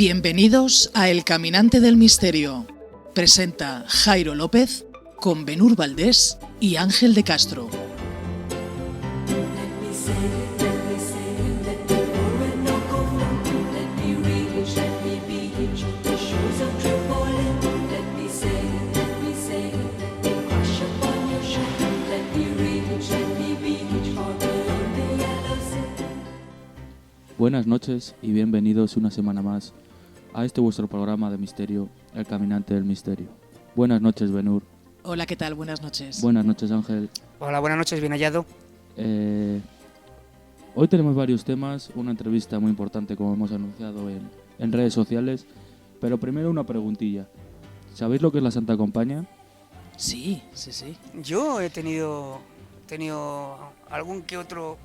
Bienvenidos a El Caminante del Misterio. Presenta Jairo López con Benur Valdés y Ángel de Castro. Buenas noches y bienvenidos una semana más a este vuestro programa de misterio, El Caminante del Misterio. Buenas noches, Benur. Hola, ¿qué tal? Buenas noches. Buenas noches, Ángel. Hola, buenas noches, bien hallado. Hoy tenemos varios temas, una entrevista muy importante como hemos anunciado en redes sociales, pero primero una preguntilla. ¿Sabéis lo que es la Santa Compaña? Sí. Yo he tenido algún que otro...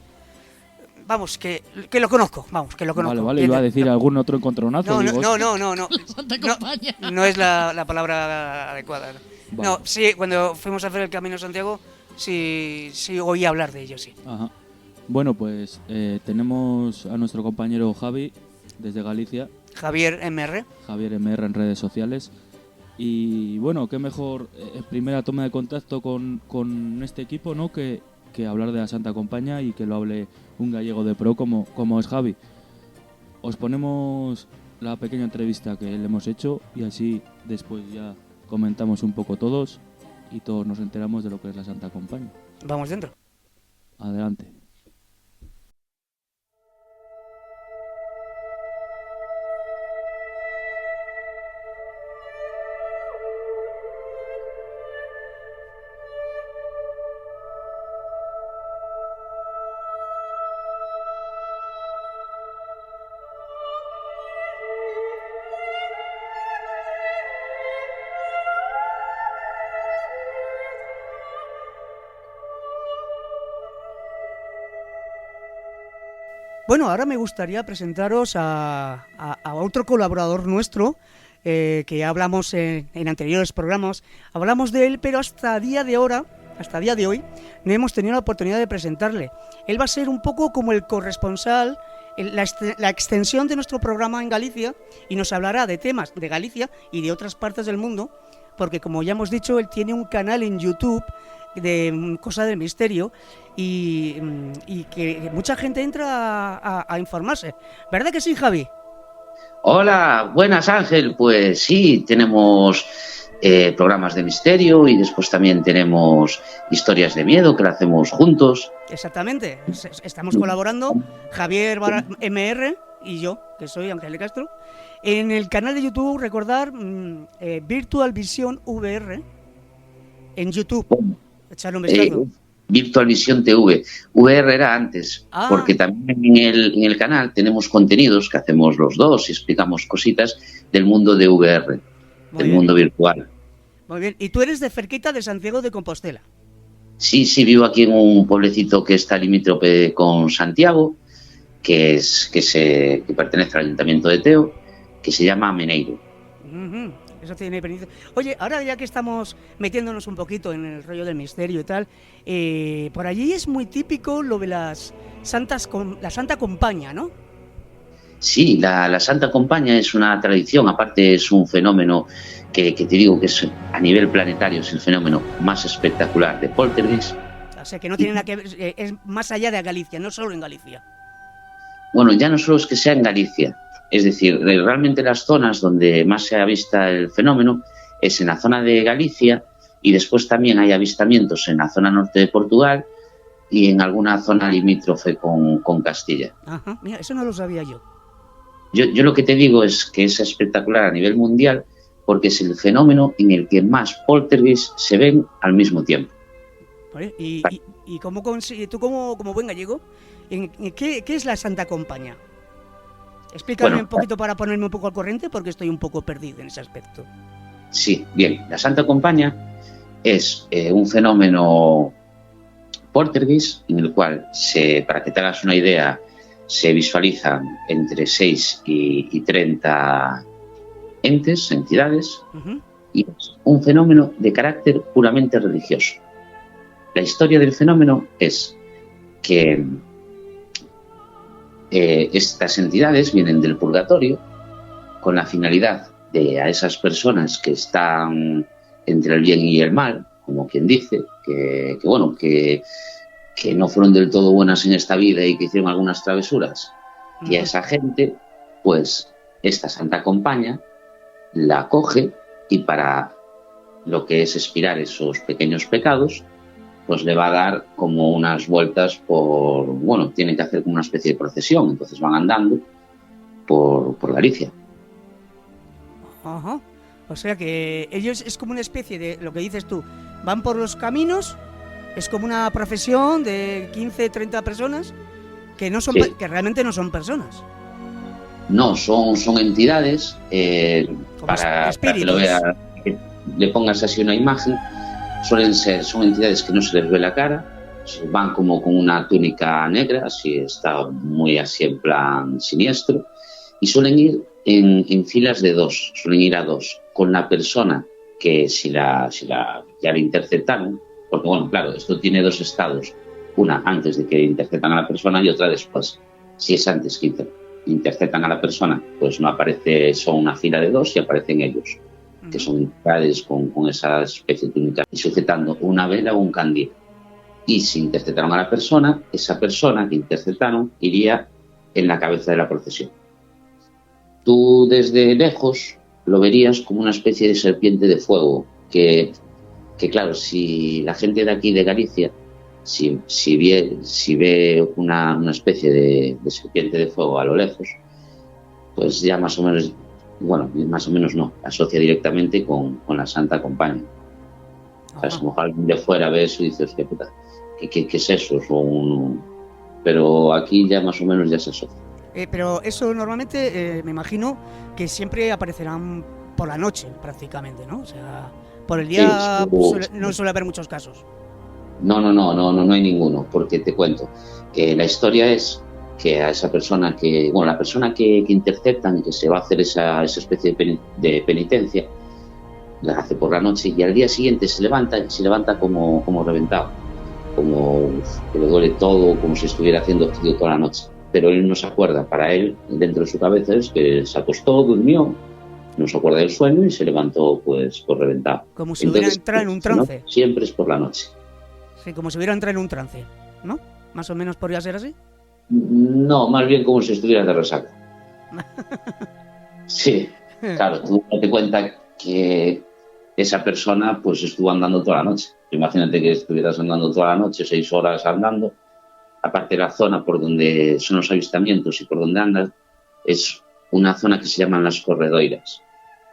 Vamos, que lo conozco, Vale, iba a decir algún otro encontronazo. No. Santa Compaña. No es la palabra adecuada. Vale. No, sí, cuando fuimos a hacer el Camino de Santiago, sí oí hablar de ello, sí. Ajá. Bueno, pues tenemos a nuestro compañero Javi, desde Galicia. Javier MR en redes sociales. Y bueno, qué mejor primera toma de contacto con este equipo, ¿no? Que hablar de la Santa Compaña y que lo hable un gallego de pro como es Javi. Os ponemos la pequeña entrevista que le hemos hecho y así después ya comentamos un poco todos y todos nos enteramos de lo que es la Santa Compaña. Vamos dentro. Adelante. Bueno, ahora me gustaría presentaros a otro colaborador nuestro, que hablamos en anteriores programas, hablamos de él, pero hasta día de hoy, no hemos tenido la oportunidad de presentarle. Él va a ser un poco como el corresponsal, la extensión de nuestro programa en Galicia, y nos hablará de temas de Galicia y de otras partes del mundo, porque como ya hemos dicho, él tiene un canal en YouTube de cosas del misterio y que mucha gente entra a informarse. ¿Verdad que sí, Javi? Hola, buenas, Ángel. Pues sí, tenemos programas de misterio y después también tenemos historias de miedo que lo hacemos juntos. Exactamente, estamos colaborando Javier MR y yo, que soy Ángel de Castro, en el canal de YouTube. Recordar Virtual Vision VR en YouTube. Echarle un vistazo. Virtual Vision TV. VR era antes, porque también en el canal tenemos contenidos que hacemos los dos y explicamos cositas del mundo de VR, mundo virtual. Muy bien, y tú eres de cerquita de Santiago de Compostela. Sí, vivo aquí en un pueblecito que está limítrofe con Santiago, que pertenece al Ayuntamiento de Teo, que se llama Meneiro. Eso tiene experiencia. Oye, ahora ya que estamos metiéndonos un poquito en el rollo del misterio y tal, por allí es muy típico lo de la Santa Compaña, ¿no? Sí, la Santa Compaña es una tradición, aparte es un fenómeno que te digo que es a nivel planetario, es el fenómeno más espectacular de poltergeist. O sea, que no tiene nada que ver, es más allá de Galicia, no solo en Galicia. Bueno, ya no solo es que sea en Galicia, es decir, realmente las zonas donde más se ha visto el fenómeno es en la zona de Galicia y después también hay avistamientos en la zona norte de Portugal y en alguna zona limítrofe con Castilla. Ajá, mira, eso no lo sabía yo. Yo lo que te digo es que es espectacular a nivel mundial porque es el fenómeno en el que más poltergeist se ven al mismo tiempo. ¿Y tú como buen gallego, ¿qué es la Santa Compaña? Explícame un poquito para ponerme un poco al corriente porque estoy un poco perdido en ese aspecto. Sí, bien, la Santa Compaña es un fenómeno poltergeist en el cual, para que te hagas una idea, se visualizan entre 6 y 30 entidades, y es un fenómeno de carácter puramente religioso. La historia del fenómeno es que estas entidades vienen del purgatorio con la finalidad de a esas personas que están entre el bien y el mal, como quien dice, que no fueron del todo buenas en esta vida y que hicieron algunas travesuras. Y a esa gente, pues, esta Santa Compaña la coge y para lo que es expiar esos pequeños pecados, pues le va a dar como unas vueltas tienen que hacer como una especie de procesión, entonces van andando por Galicia. Ajá. O sea que ellos es como una especie de, lo que dices tú, van por los caminos, es como una profesión de 15, 30 personas que no son que realmente no son personas. No, son entidades, para que lo vea, que le pongas así una imagen, son entidades que no se les ve la cara, van como con una túnica negra, así está muy así en plan siniestro, y suelen ir en filas de dos, suelen ir a dos, con la persona que si ya le interceptaron, porque bueno, claro, esto tiene dos estados, una antes de que interceptan a la persona y otra después. Si es antes que interceptan a la persona, pues no aparece, son una fila de dos y aparecen ellos, que son entidades con esa especie de túnica y sujetando una vela o un candil. Y si interceptaron a la persona, esa persona que interceptaron iría en la cabeza de la procesión. Tú desde lejos lo verías como una especie de serpiente de fuego, que claro, si la gente de aquí de Galicia, si ve una especie de serpiente de fuego a lo lejos, pues ya más o menos no, asocia directamente con la Santa Compaña. O sea, a lo mejor alguien de fuera ve eso y dice, hostia puta, ¿qué es eso? Pero aquí ya más o menos ya se asocia. Pero eso normalmente me imagino que siempre aparecerán por la noche prácticamente, ¿no? O sea, por el día no suele haber muchos casos. No hay ninguno, porque te cuento. La historia es que a esa persona la persona que interceptan y que se va a hacer esa especie de penitencia, la hace por la noche y al día siguiente se levanta como reventado, como que le duele todo, como si estuviera haciendo frío toda la noche. Pero él no se acuerda, para él, dentro de su cabeza es que se acostó, durmió, no se acuerda del sueño y se levantó pues por reventado. Como si hubiera entrado en un trance. ¿No? Siempre es por la noche. Sí, como si hubiera entrado en un trance, ¿no? Más o menos podría ser así. No, más bien como si estuviera de resaca. Sí, claro, tú date cuenta que esa persona pues estuvo andando toda la noche. Imagínate que estuvieras andando toda la noche, 6 horas andando. Aparte de la zona por donde son los avistamientos y por donde andas, es una zona que se llaman las corredoiras.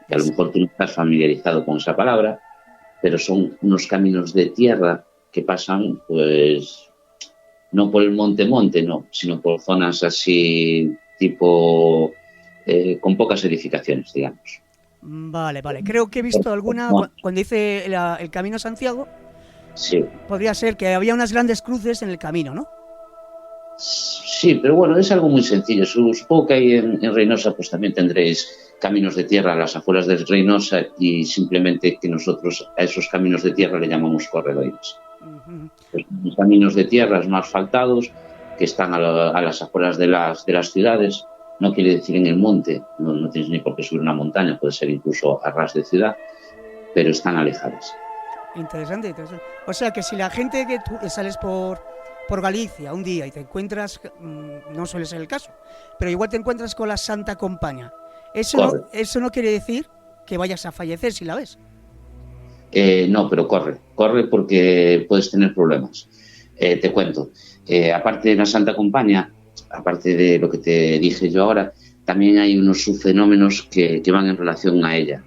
Que a lo mejor tú no estás familiarizado con esa palabra, pero son unos caminos de tierra que pasan, pues, no por el monte, no, sino por zonas así, tipo, con pocas edificaciones, digamos. Vale. Creo que he visto alguna, cuando dice el Camino a Santiago, sí. Podría ser que había unas grandes cruces en el camino, ¿no? Sí, pero bueno, es algo muy sencillo. Supongo que ahí en Reynosa pues también tendréis caminos de tierra a las afueras de Reynosa y simplemente que nosotros a esos caminos de tierra le llamamos corredores. Los caminos de tierra no asfaltados que están a las afueras de las ciudades, no quiere decir en el monte, no tienes ni por qué subir una montaña, puede ser incluso a ras de ciudad, pero están alejadas. Interesante. O sea que si la gente que tú sales por Galicia un día y te encuentras, no suele ser el caso, pero igual te encuentras con la Santa Compaña, eso no quiere decir que vayas a fallecer si la ves. No, pero corre porque puedes tener problemas. Te cuento, aparte de la Santa Compaña, aparte de lo que te dije yo ahora, también hay unos subfenómenos que van en relación a ella,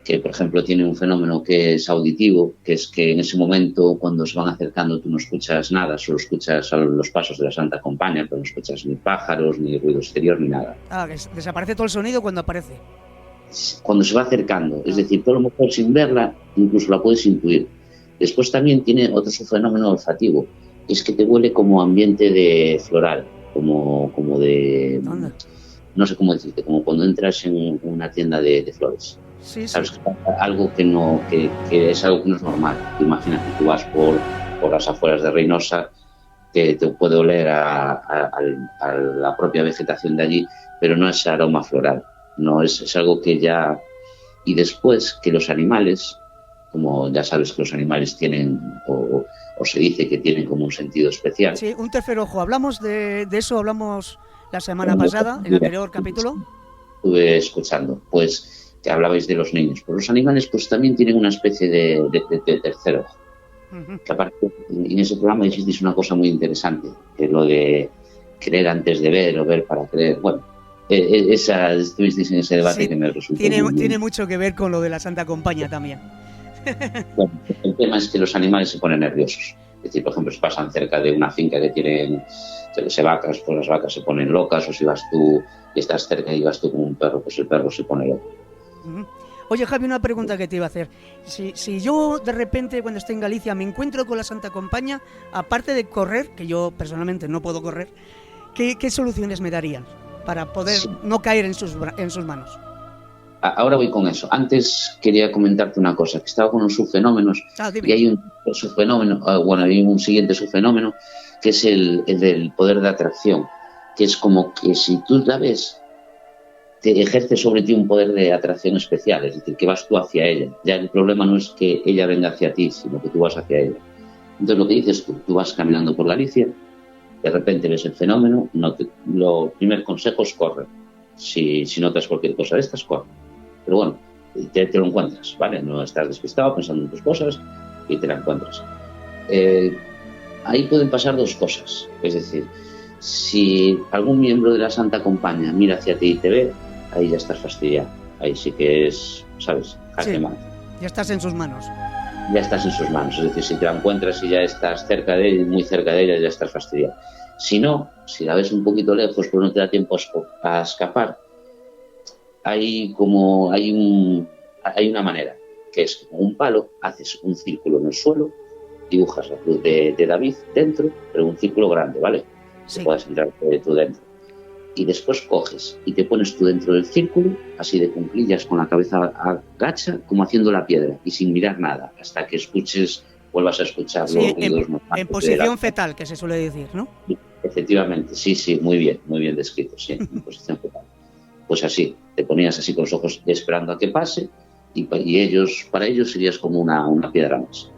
que por ejemplo tiene un fenómeno que es auditivo, que es que en ese momento cuando se van acercando tú no escuchas nada, solo escuchas los pasos de la Santa Compaña, pero no escuchas ni pájaros, ni ruido exterior, ni nada. Que desaparece todo el sonido cuando aparece. Cuando se va acercando, es decir, tú a lo mejor sin verla incluso la puedes intuir. Después también tiene otro fenómeno olfativo, es que te huele como ambiente de floral, como de... ¿Dónde? No sé cómo decirte, como cuando entras en una tienda de flores. Sí. Sabes que algo que es algo que no es normal. Imagínate, tú vas por las afueras de Reynosa, que te puede oler a la propia vegetación de allí, pero no es aroma floral. no es algo que ya... Y después que los animales, como ya sabes que los animales tienen, o se dice que tienen como un sentido especial. Sí, un tercer ojo. Hablamos de eso, hablamos la semana pasada, en el anterior capítulo. Estuve escuchando, pues, que hablabais de los niños. Pues los animales pues también tienen una especie de tercer ojo. Que aparte, en ese programa dijisteis una cosa muy interesante, que es lo de creer antes de ver o ver para creer. Bueno, estuvisteis en ese debate, sí, que me resultó tiene mucho que ver con lo de la Santa Compañía también. Bueno, el tema es que los animales se ponen nerviosos. Es decir, por ejemplo, si pasan cerca de una finca que tienen vacas, pues las vacas se ponen locas, o si vas tú y estás cerca y vas tú con un perro, pues el perro se pone loco. Oye, Javi, una pregunta que te iba a hacer. Si yo de repente cuando estoy en Galicia me encuentro con la Santa Compañía, aparte de correr, que yo personalmente no puedo correr, ¿qué soluciones me darían para poder no caer en sus manos? Ahora voy con eso. Antes quería comentarte una cosa, que estaba con los subfenómenos, y hay un subfenómeno, hay un siguiente subfenómeno, que es el del poder de atracción, que es como que si tú la ves, te ejerce sobre ti un poder de atracción especial, es decir, que vas tú hacia ella. Ya el problema no es que ella venga hacia ti, sino que tú vas hacia ella. Entonces lo que dices tú vas caminando por Galicia, de repente ves el fenómeno, lo primer consejo es correr. Si notas cualquier cosa de estas, corre. Pero bueno, te lo encuentras, ¿vale? No estás despistado pensando en tus cosas y te la encuentras. Ahí pueden pasar dos cosas. Es decir, si algún miembro de la Santa Compañía mira hacia ti y te ve, ahí ya estás fastidiado. Ahí sí que es, ¿sabes? Sí, ya estás en sus manos. Ya estás en sus manos. Es decir, si te la encuentras y ya estás cerca de ella, muy cerca de ella, ya estás fastidiado. Si no, si la ves un poquito lejos, pero no te da tiempo a escapar, hay una manera, que es con un palo, haces un círculo en el suelo, dibujas la cruz de David dentro, pero un círculo grande, ¿vale? Sí. Que puedas entrar tú dentro. Y después coges y te pones tú dentro del círculo, así de cuclillas, con la cabeza agacha, como haciendo la piedra, y sin mirar nada, hasta que vuelvas a escuchar los ruidos en posición fetal, que se suele decir, ¿no? Efectivamente, sí, muy bien descrito, sí, en posición fetal. Pues así, te ponías así con los ojos esperando a que pase y para ellos serías como una piedra más.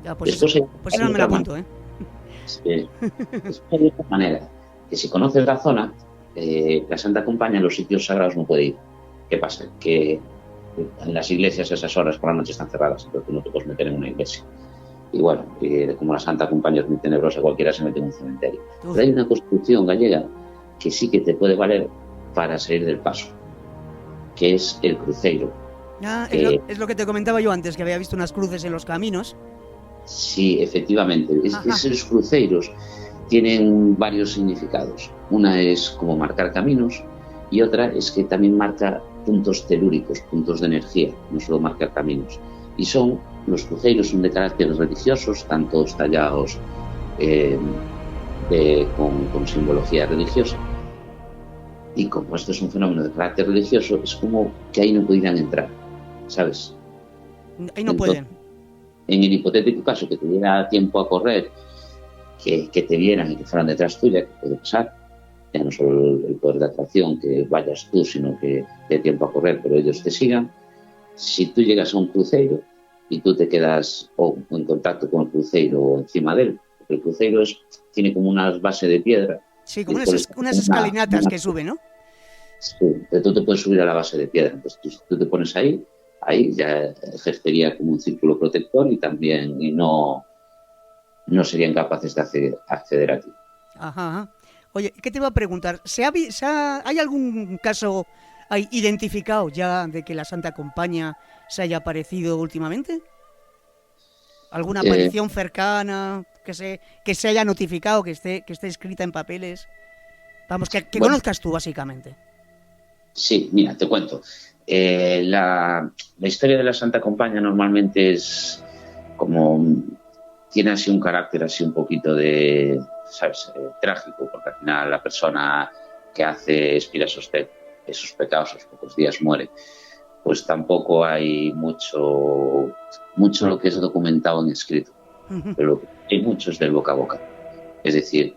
Ya, pues esa me la apunto, ¿eh? Después hay otra manera, que si conoces la zona, la Santa Compañía en los sitios sagrados no puede ir. ¿Qué pasa? Que en las iglesias esas horas por la noche están cerradas, pero tú no te puedes meter en una iglesia. Y bueno, como la Santa Compañía es muy tenebrosa, cualquiera se mete en un cementerio. Pero hay una construcción gallega que sí que te puede valer para salir del paso, que es el cruceiro. Es lo que te comentaba yo antes, que había visto unas cruces en los caminos. Sí, efectivamente. Esos cruceiros tienen varios significados. Una es como marcar caminos y otra es que también marca puntos telúricos, puntos de energía, no solo marcar caminos. Y los cruceiros son de carácter religiosos, tanto tallados con simbología religiosa. Y como esto es un fenómeno de carácter religioso, es como que ahí no pudieran entrar, ¿sabes? Ahí no pueden. En el hipotético caso que te diera tiempo a correr, que te vieran y que fueran detrás tuya, que puede pasar, ya no solo el poder de atracción, que vayas tú, sino que te dé tiempo a correr, pero ellos te sigan. Si tú llegas a un cruceiro y tú te quedas en contacto con el cruceiro o encima de él, porque el cruceiro tiene como una base de piedra. Sí, como unas escalinatas que suben, ¿no? Sí, tú te puedes subir a la base de piedra. Entonces tú te pones ahí ya ejercería como un círculo protector y no serían capaces de acceder a ti. Ajá. Oye, ¿qué te iba a preguntar? ¿Hay algún caso identificado ya de que la Santa Compañía se haya aparecido últimamente? ¿Alguna aparición cercana que se haya notificado, que esté escrita en papeles? Vamos, que conozcas tú, básicamente. Sí, mira, te cuento. La historia de la Santa Compañía normalmente es como... Tiene así un carácter así un poquito de, ¿sabes? Trágico, porque al final la persona que expira esos pecados, a los pocos días muere. Pues tampoco hay mucho lo que es documentado en escrito, pero lo que hay mucho es del boca a boca. Es decir,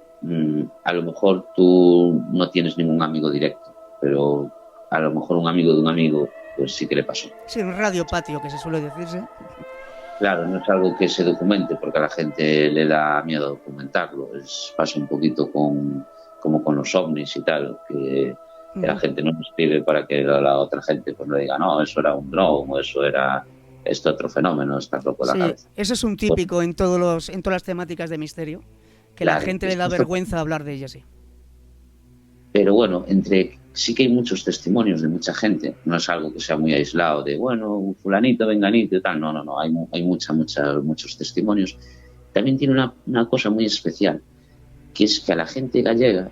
a lo mejor tú no tienes ningún amigo directo, pero a lo mejor un amigo de un amigo, pues sí que le pasó. Sí, un radio patio, que se suele decirse. Claro, no es algo que se documente porque a la gente le da miedo documentarlo. Pasa un poquito como con los ovnis y tal, que la gente no lo escribe para que la otra gente pues le diga, no, eso era un dron o eso era otro fenómeno, estás loco en la cabeza. Eso es un típico en todas las temáticas de misterio, que claro, la gente le da vergüenza hablar de ellas, sí. Pero bueno, sí que hay muchos testimonios de mucha gente, no es algo que sea muy aislado de, bueno, fulanito, venganito y tal, no, hay muchos testimonios. También tiene una cosa muy especial, que es que a la gente gallega,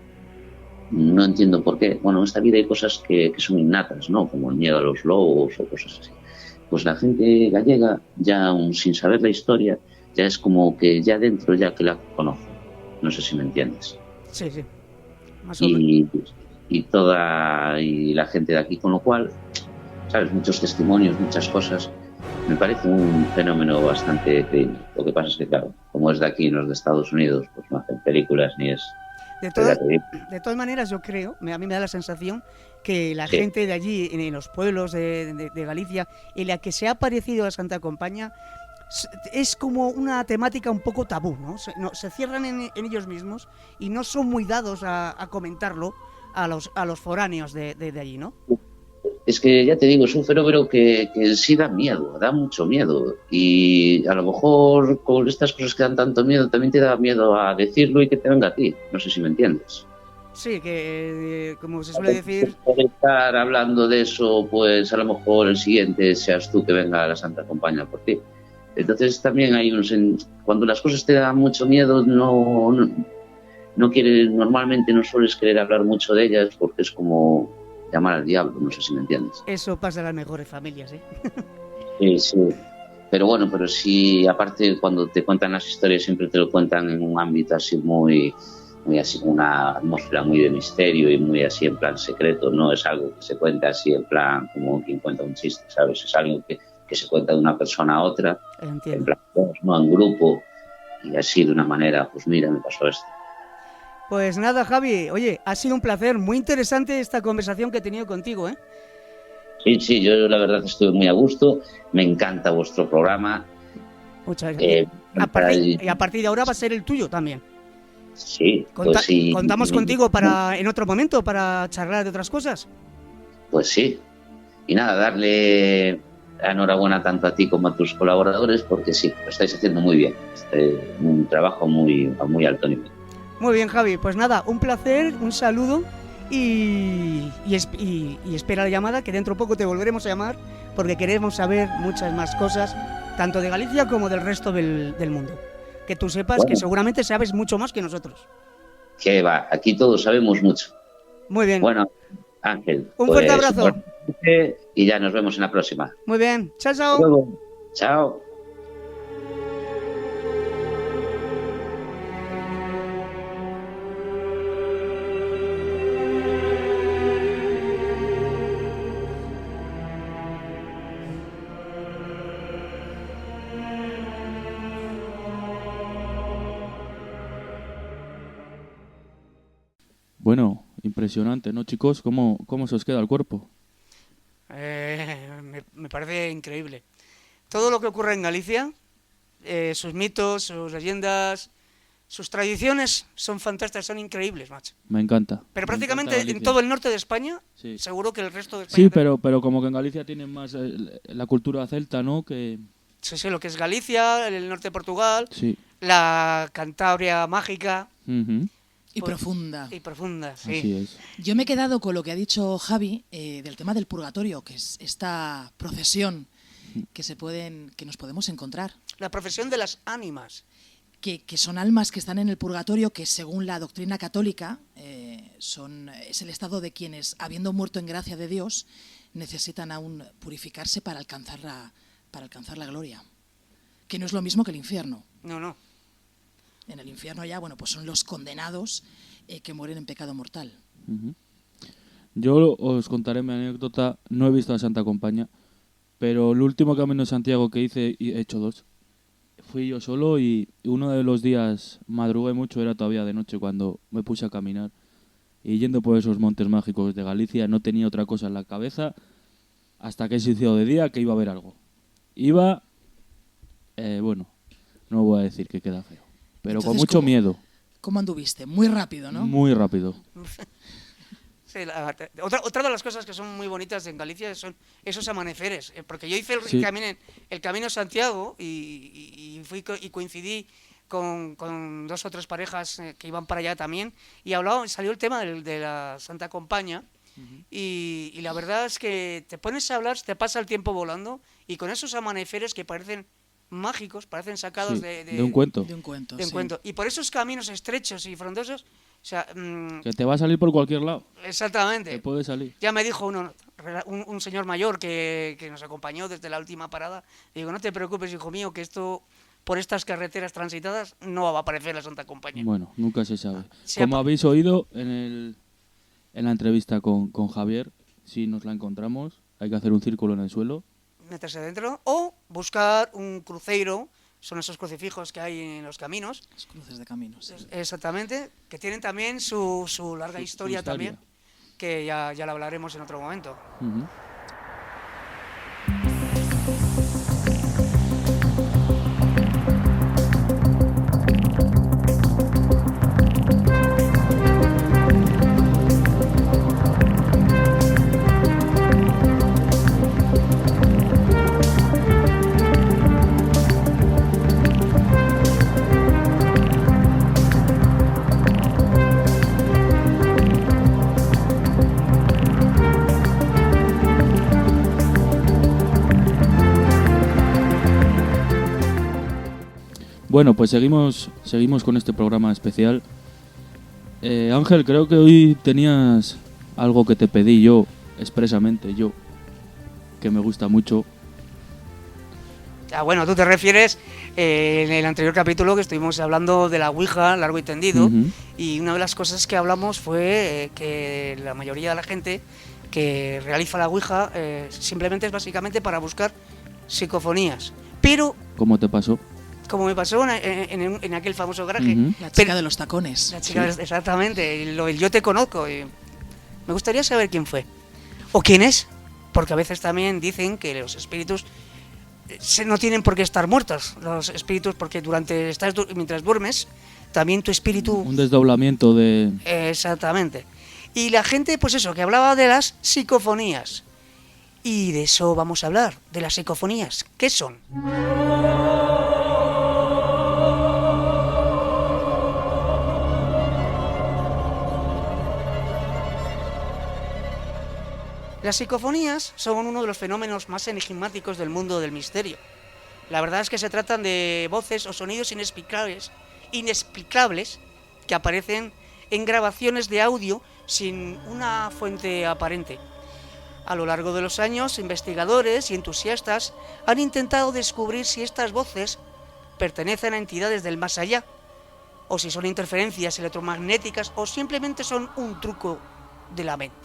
no entiendo por qué, bueno, en esta vida hay cosas que son innatas, ¿no? Como el miedo a los lobos o cosas así. Pues la gente gallega, ya aún sin saber la historia, ya es como que ya dentro ya que la conoce. No sé si me entiendes. Sí, más o menos. Y la gente de aquí, con lo cual, sabes, muchos testimonios, muchas cosas, me parece un fenómeno bastante creíble. Lo que pasa es que, claro, como es de aquí, no es de Estados Unidos, pues no hacen películas ni es... De todas maneras, yo creo, a mí me da la sensación que la gente de allí, en los pueblos de Galicia, en la que se ha parecido a Santa Compaña, es como una temática un poco tabú, ¿no? Se cierran en ellos mismos y no son muy dados a comentarlo a los foráneos de allí, ¿no? Es que ya te digo, es un fenómeno que sí da miedo, da mucho miedo. Y a lo mejor con estas cosas que dan tanto miedo, también te da miedo a decirlo y que te venga a ti. No sé si me entiendes. Sí, que como se suele decir... Por estar hablando de eso, pues a lo mejor el siguiente seas tú que venga a la Santa Compaña por ti. Entonces también hay cuando las cosas te dan mucho miedo, normalmente no sueles querer hablar mucho de ellas porque es como llamar al diablo, no sé si me entiendes. Eso pasa en las mejores familias, ¿eh? Sí. Pero sí, aparte cuando te cuentan las historias siempre te lo cuentan en un ámbito así muy así, una atmósfera muy de misterio y muy así en plan secreto, no es algo que se cuenta así en plan como quien cuenta un chiste, ¿sabes? Es algo que se cuenta de una persona a otra, entiendo. En plan, no en grupo, y así de una manera, pues mira, me pasó esto. Pues nada, Javi, oye, ha sido un placer, muy interesante esta conversación que he tenido contigo, ¿eh? Sí, yo la verdad estoy muy a gusto, me encanta vuestro programa. Muchas gracias. Y a partir de ahora va a ser el tuyo también. Sí, pues sí. ¿Contamos contigo en otro momento para charlar de otras cosas? Pues sí. Y nada, darle enhorabuena tanto a ti como a tus colaboradores porque sí, lo estáis haciendo muy bien. Un trabajo a muy alto nivel. Muy bien, Javi. Pues nada, un placer, un saludo y espera la llamada, que dentro de poco te volveremos a llamar porque queremos saber muchas más cosas, tanto de Galicia como del resto del mundo. Que tú sepas que seguramente sabes mucho más que nosotros. Que va, aquí todos sabemos mucho. Muy bien. Bueno, Ángel. Un fuerte abrazo. Y ya nos vemos en la próxima. Muy bien. Chao. Chao. Bueno, impresionante, ¿no, chicos? ¿Cómo se os queda el cuerpo? Me parece increíble. Todo lo que ocurre en Galicia, sus mitos, sus leyendas, sus tradiciones son fantásticas, son increíbles, macho. Me encanta. Pero prácticamente en todo el norte de España, sí. Seguro que el resto de España... Sí, pero como que en Galicia tienen más la cultura celta, ¿no? Sí, lo que es Galicia, el norte de Portugal, sí. La Cantabria mágica... Uh-huh. Y profunda. Y profunda, sí. Así es. Yo me he quedado con lo que ha dicho Javi del tema del purgatorio, que es esta procesión que nos podemos encontrar. La procesión de las ánimas. Que son almas que están en el purgatorio, que según la doctrina católica es el estado de quienes, habiendo muerto en gracia de Dios, necesitan aún purificarse para alcanzar la gloria. Que no es lo mismo que el infierno. No. En el infierno ya, pues son los condenados que mueren en pecado mortal. Uh-huh. Yo os contaré mi anécdota. No he visto a Santa Compaña, pero el último Camino de Santiago que hice, y he hecho 2, fui yo solo y uno de los días madrugué mucho, era todavía de noche cuando me puse a caminar. y yendo por esos montes mágicos de Galicia no tenía otra cosa en la cabeza hasta que se hizo de día que iba a haber algo. Iba, bueno, no voy a decir que queda feo, pero Entonces, con mucho miedo. ¿Cómo anduviste? Muy rápido, ¿no? Muy rápido. Sí, otra de las cosas que son muy bonitas en Galicia son esos amaneceres, porque yo hice Sí. el camino a Santiago y coincidí con 2 o 3 parejas que iban para allá también, y salió el tema de la Santa Compaña, y la verdad es que te pones a hablar, te pasa el tiempo volando, y con esos amaneceres que parecen mágicos, parecen sacados Sí, de un cuento. De un cuento, de un sí. cuento. Y por esos caminos estrechos y frondosos, o sea, Que te va a salir por cualquier lado. Te exactamente. puede salir. Ya me dijo un señor mayor que nos acompañó desde la última parada, digo, no te preocupes, hijo mío, que esto, por estas carreteras transitadas, no va a aparecer la Santa Compañía. Bueno, nunca se sabe. Sí, Como habéis oído en la entrevista con Javier, si nos la encontramos, hay que hacer un círculo en el suelo. Meterse dentro o buscar un cruceiro, son esos crucifijos que hay en los caminos, Las cruces de caminos. Sí. exactamente, que tienen también su larga Su historia historia. también, que ya la hablaremos en otro momento. Ujú. Bueno, pues seguimos con este programa especial. Ángel, creo que hoy tenías algo que te pedí yo, expresamente yo, que me gusta mucho. Ah, bueno, tú te refieres en el anterior capítulo que estuvimos hablando de la Ouija, largo y tendido, Ujú. y una de las cosas que hablamos fue que la mayoría de la gente que realiza la Ouija simplemente es básicamente para buscar psicofonías. Pero, ¿Cómo te pasó? como me pasó en aquel famoso garaje, Ujú. La chica de los tacones. la chica, exactamente, el yo te conozco, y me gustaría saber quién fue, o quién es, porque a veces también dicen que los espíritus no tienen por qué estar muertos, los espíritus, porque mientras duermes, también tu espíritu... Un desdoblamiento de... Exactamente. Y la gente, pues eso, que hablaba de las psicofonías. Y de eso vamos a hablar, de las psicofonías. ¿Qué son? Las psicofonías son uno de los fenómenos más enigmáticos del mundo del misterio. La verdad es que se tratan de voces o sonidos inexplicables que aparecen en grabaciones de audio sin una fuente aparente. A lo largo de los años, investigadores y entusiastas han intentado descubrir si estas voces pertenecen a entidades del más allá, o si son interferencias electromagnéticas, o simplemente son un truco de la mente.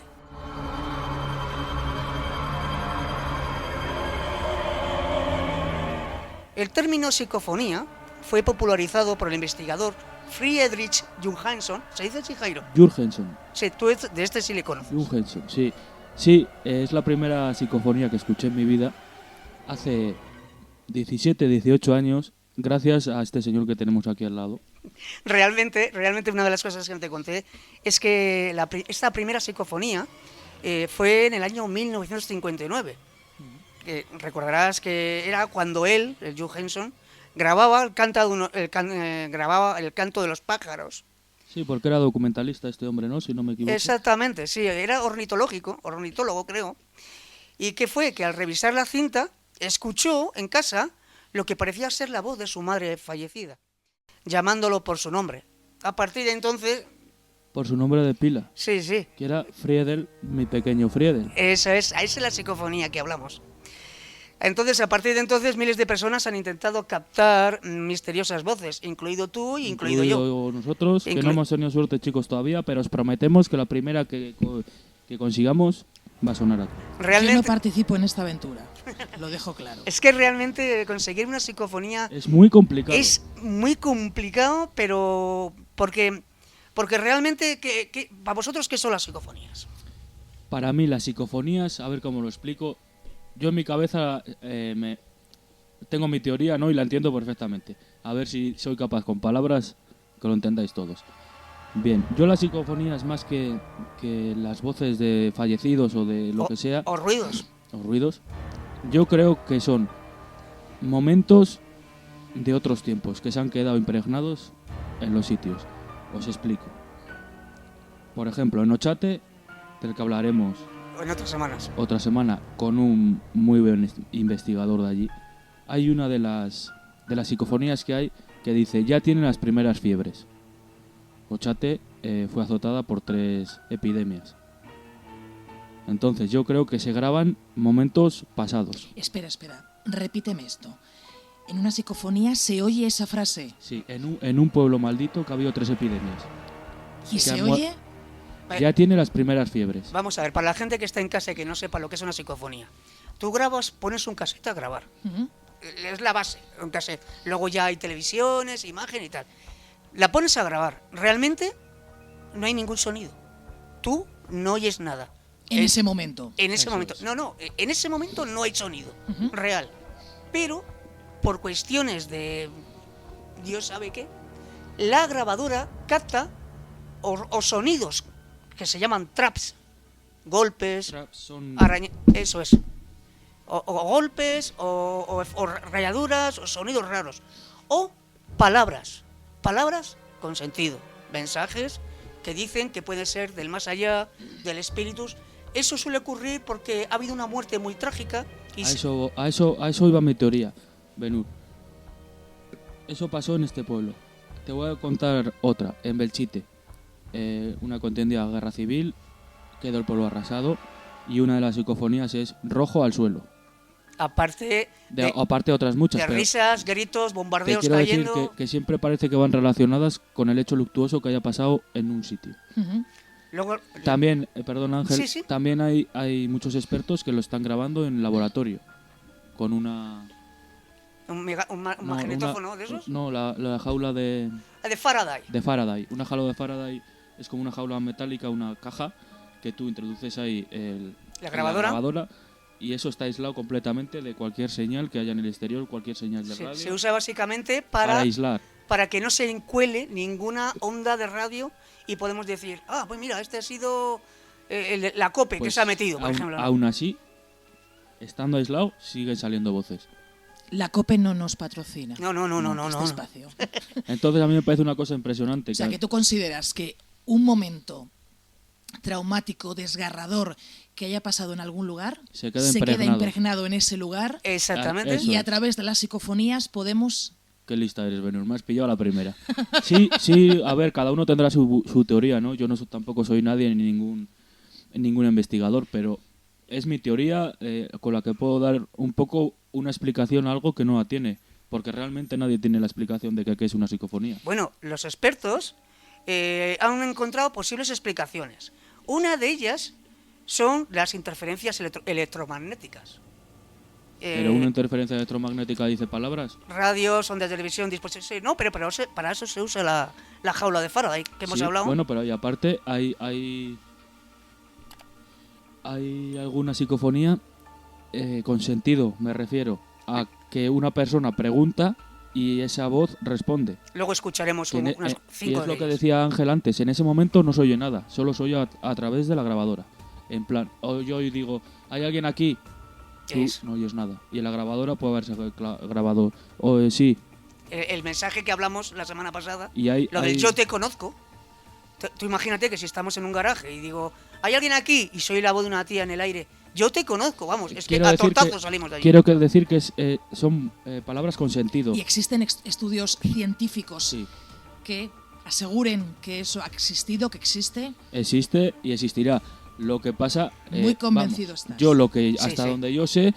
El término psicofonía fue popularizado por el investigador Friedrich Johansson. ¿Se dice así, Jairo? Jürgensen. Sí, tú de este sí le conoces. Jürgensen, sí. Sí, es la primera psicofonía que escuché en mi vida hace 17, 18 años, gracias a este señor que tenemos aquí al lado. Realmente una de las cosas que te conté es que esta primera psicofonía fue en el año 1959. Recordarás que era cuando él, el Johansson, grababa el canto de los pájaros. Sí, porque era documentalista este hombre, ¿no? Si no me equivoco. Exactamente, sí, era ornitólogo creo. ¿Y qué fue? Que al revisar la cinta, escuchó en casa lo que parecía ser la voz de su madre fallecida, llamándolo por su nombre. A partir de entonces... Por su nombre de pila. Sí, sí. Que era Friedel, mi pequeño Friedel. Esa es la psicofonía que hablamos. Entonces, a partir de entonces, miles de personas han intentado captar misteriosas voces, incluido tú y incluido yo. Nosotros, que no hemos tenido suerte, chicos, todavía, pero os prometemos que la primera que consigamos va a sonar aquí. Realmente, yo no participo en esta aventura, lo dejo claro. Es que realmente conseguir una psicofonía es muy complicado. Es muy complicado, pero porque Porque realmente, para vosotros, ¿qué son las psicofonías? Para mí las psicofonías, a ver cómo lo explico, yo en mi cabeza tengo mi teoría, ¿no? Y la entiendo perfectamente. A ver si soy capaz con palabras que lo entendáis todos. Bien, yo las psicofonías más que las voces de fallecidos o de lo que sea, O ruidos. o ruidos, yo creo que son momentos de otros tiempos que se han quedado impregnados en los sitios. Os explico. Por ejemplo, en Ochate, del que hablaremos En otras semanas. otra semana con un muy buen investigador de allí, hay una de las psicofonías que hay que dice: ya tienen las primeras fiebres. Ochate fue azotada por 3 epidemias. Entonces yo creo que se graban momentos pasados. Espera, repíteme esto. En una psicofonía se oye esa frase Sí, en un pueblo maldito que ha habido 3 epidemias. y Que se han oye... Ya tiene las primeras fiebres. Vamos a ver, para la gente que está en casa y que no sepa lo que es una psicofonía. Tú grabas, pones un cassette a grabar. Ujú. Es la base, un cassette. Luego ya hay televisiones, imagen y tal. La pones a grabar. Realmente no hay ningún sonido. Tú no oyes nada. En ese momento. En ese Eso momento. es. No, en ese momento no hay sonido Ujú. real. Pero, por cuestiones de Dios sabe qué, la grabadora capta o sonidos que se llaman traps. Golpes, Son eso es. O golpes, o rayaduras, o sonidos raros. O palabras. Palabras con sentido. Mensajes que dicen que pueden ser del más allá, del espíritus. Eso suele ocurrir porque ha habido una muerte muy trágica. Y a eso iba mi teoría, Benur. Eso pasó en este pueblo. Te voy a contar otra, en Belchite. Una contienda guerra civil, quedó el pueblo arrasado y una de las psicofonías es rojo al suelo. aparte de, Aparte de otras muchas, de pero risas, gritos, te bombardeos quiero decir cayendo. que siempre parece que van relacionadas con el hecho luctuoso que haya pasado en un sitio. Ujú. Luego, También, perdón Ángel, Sí, sí. también hay muchos expertos que lo están grabando en laboratorio, con una... un no, magnetófono de esos. No, la jaula de Faraday. Faraday. Una jaula de Faraday es como una jaula metálica, una caja que tú introduces ahí La grabadora. la grabadora y eso está aislado completamente de cualquier señal que haya en el exterior, cualquier señal de radio. Se usa básicamente para aislar. para que no se encuele ninguna onda de radio y podemos decir, pues mira, este ha sido la COPE que Pues, se ha metido, por ejemplo. ¿no? Aún así, estando aislado, siguen saliendo voces. La COPE no nos patrocina. No. Este espacio. Entonces a mí me parece una cosa impresionante. O sea, que tú consideras que un momento traumático, desgarrador, que haya pasado en algún lugar, Se queda queda impregnado. impregnado en ese lugar Exactamente. Eso. y a través de las psicofonías podemos... Qué lista eres, Benur, me has pillado a la primera. Sí, a ver, cada uno tendrá su teoría, ¿no? Yo tampoco soy nadie ni ningún investigador, pero es mi teoría con la que puedo dar un poco una explicación a algo que no la tiene, porque realmente nadie tiene la explicación de qué es una psicofonía. Bueno, los expertos han encontrado posibles explicaciones. Una de ellas son las interferencias electromagnéticas. Pero una interferencia electromagnética dice palabras. Radios, ondas de televisión, dispositivos... Sí, no, pero para eso se usa la jaula de Faraday, que hemos Sí, hablado. Bueno, pero y aparte hay alguna psicofonía con sentido, me refiero a que una persona pregunta y esa voz responde. Luego escucharemos Que unas y 5 es de lo que ellas. decía Ángel antes, en ese momento no se oye nada, solo se oye a través de la grabadora. En plan, yo digo, ¿hay alguien aquí? Tú Es no oyes nada. Y en la grabadora puede haberse grabado, sí. el mensaje que hablamos la semana pasada, Y hay, lo del hay- yo te conozco. Tú imagínate que si estamos en un garaje y digo, ¿hay alguien aquí? Y soy la voz de una tía en el aire. Yo te conozco, vamos, es que Quiero a decir tortazos salimos de allí. Quiero decir que son palabras con sentido. Y existen estudios científicos Sí. que aseguren que eso ha existido, que existe. Existe y existirá. Lo que pasa... Muy convencido estás. Yo lo que Sí, hasta sí. donde yo sé,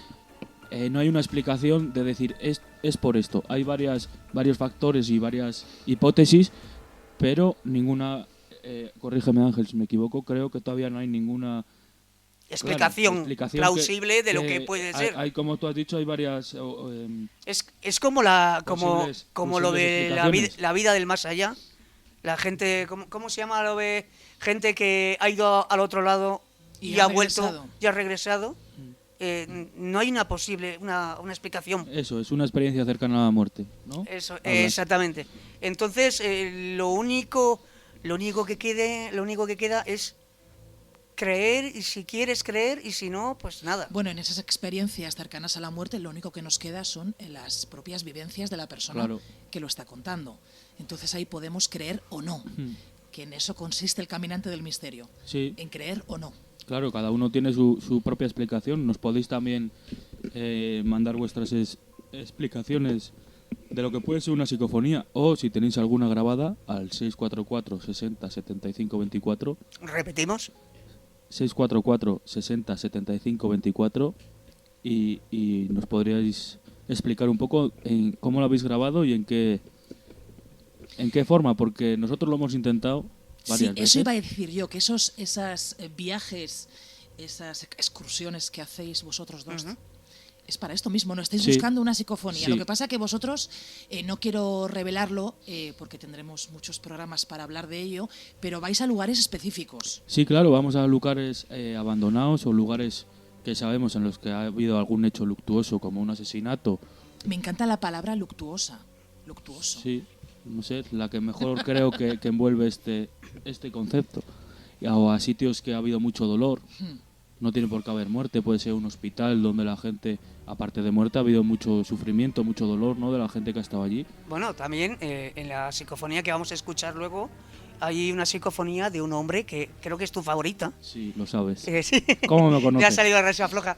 no hay una explicación de decir es por esto. Hay varios factores y varias hipótesis, pero ninguna... corrígeme Ángel si me equivoco, creo que todavía no hay ninguna... explicación, explicación plausible de lo que puede ser. Hay, como tú has dicho, hay varias... Es como lo posibles de explicaciones. la vida del más allá, La gente, ¿cómo se llama lo de gente que ha ido al otro lado y ha ha vuelto regresado. y ha regresado? No hay una explicación. Eso, es una experiencia cercana a la muerte, ¿no? Eso, Hablas. exactamente. Entonces, lo único que queda es creer, y si quieres creer, y si no, pues nada. Bueno, en esas experiencias cercanas a la muerte, lo único que nos queda son las propias vivencias de la persona Claro. que lo está contando. Entonces ahí podemos creer o no, que en eso consiste el caminante del misterio, Sí. en creer o no. Claro, cada uno tiene su propia explicación. Nos podéis también mandar vuestras explicaciones de lo que puede ser una psicofonía, o si tenéis alguna grabada, al 644 60 75 24. Repetimos. 644 60 75 24 y nos podríais explicar un poco en cómo lo habéis grabado y en qué forma, porque nosotros lo hemos intentado varias Sí, veces. eso iba a decir yo, que esas viajes, esas excursiones que hacéis vosotros dos, es para esto mismo, no estáis Sí. buscando una psicofonía. Sí. Lo que pasa que vosotros, no quiero revelarlo, porque tendremos muchos programas para hablar de ello, pero vais a lugares específicos. Sí, claro, vamos a lugares abandonados o lugares que sabemos en los que ha habido algún hecho luctuoso, como un asesinato. Me encanta la palabra luctuosa, luctuoso. Sí, no sé, la que mejor creo que envuelve este concepto. O a sitios que ha habido mucho dolor. No tiene por qué haber muerte, puede ser un hospital donde la gente, aparte de muerte, ha habido mucho sufrimiento, mucho dolor, ¿no?, de la gente que ha estado allí. Bueno, también en la psicofonía que vamos a escuchar luego, hay una psicofonía de un hombre que creo que es tu favorita. Sí, lo sabes. Sí. ¿Cómo me conoces? Ya ha salido la risa floja.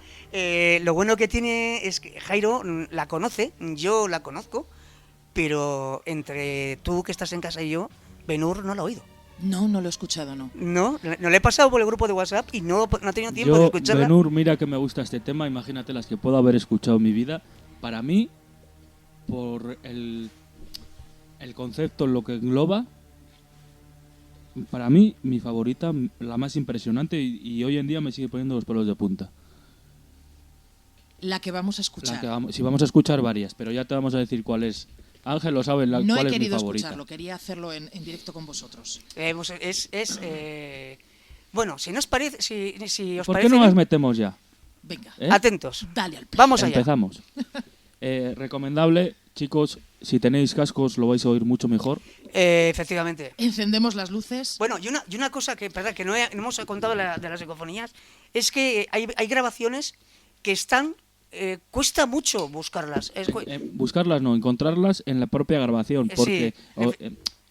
Lo bueno que tiene es que Jairo la conoce, yo la conozco, pero entre tú que estás en casa y yo, Ben-Hur no la ha oído. No, no lo he escuchado, no. No le he pasado por el grupo de WhatsApp y no ha tenido tiempo de Yo, escucharla. Ben-Hur, mira que me gusta este tema, imagínate las que puedo haber escuchado en mi vida. Para mí, por el concepto, lo que engloba, para mí, mi favorita, la más impresionante, y hoy en día me sigue poniendo los pelos de punta. La que vamos a escuchar. Si vamos a escuchar varias, pero ya te vamos a decir cuál es. Ángel lo sabe, No cuál he es mi querido favorita. escucharlo, quería hacerlo en directo con vosotros. Bueno, si nos parece, si os ¿Por qué parece no las bien, metemos ya? Venga, ¿Eh? atentos. dale al play. Vamos allá. Empezamos. Recomendable, chicos, si tenéis cascos lo vais a oír mucho mejor. Efectivamente. Encendemos las luces. Bueno, y una cosa que, perdón, que no hemos contado de las psicofonías es que hay grabaciones que están... cuesta mucho buscarlas. Buscarlas no, encontrarlas en la propia grabación, porque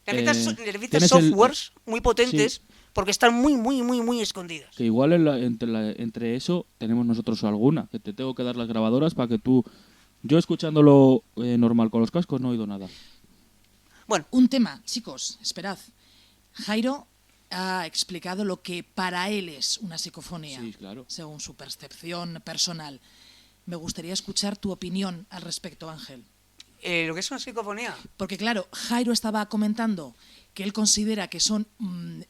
Necesitas tienes softwares muy potentes sí. porque están muy, muy, muy, muy escondidas. que igual entre eso tenemos nosotros alguna, que te tengo que dar las grabadoras para que tú... Yo escuchándolo normal con los cascos no he oído nada. Bueno, Un tema, chicos, esperad. Jairo ha explicado lo que para él es una psicofonía, Sí, claro. según su percepción personal. Me gustaría escuchar tu opinión al respecto, Ángel. lo que es una psicofonía. Porque claro, Jairo estaba comentando que él considera que son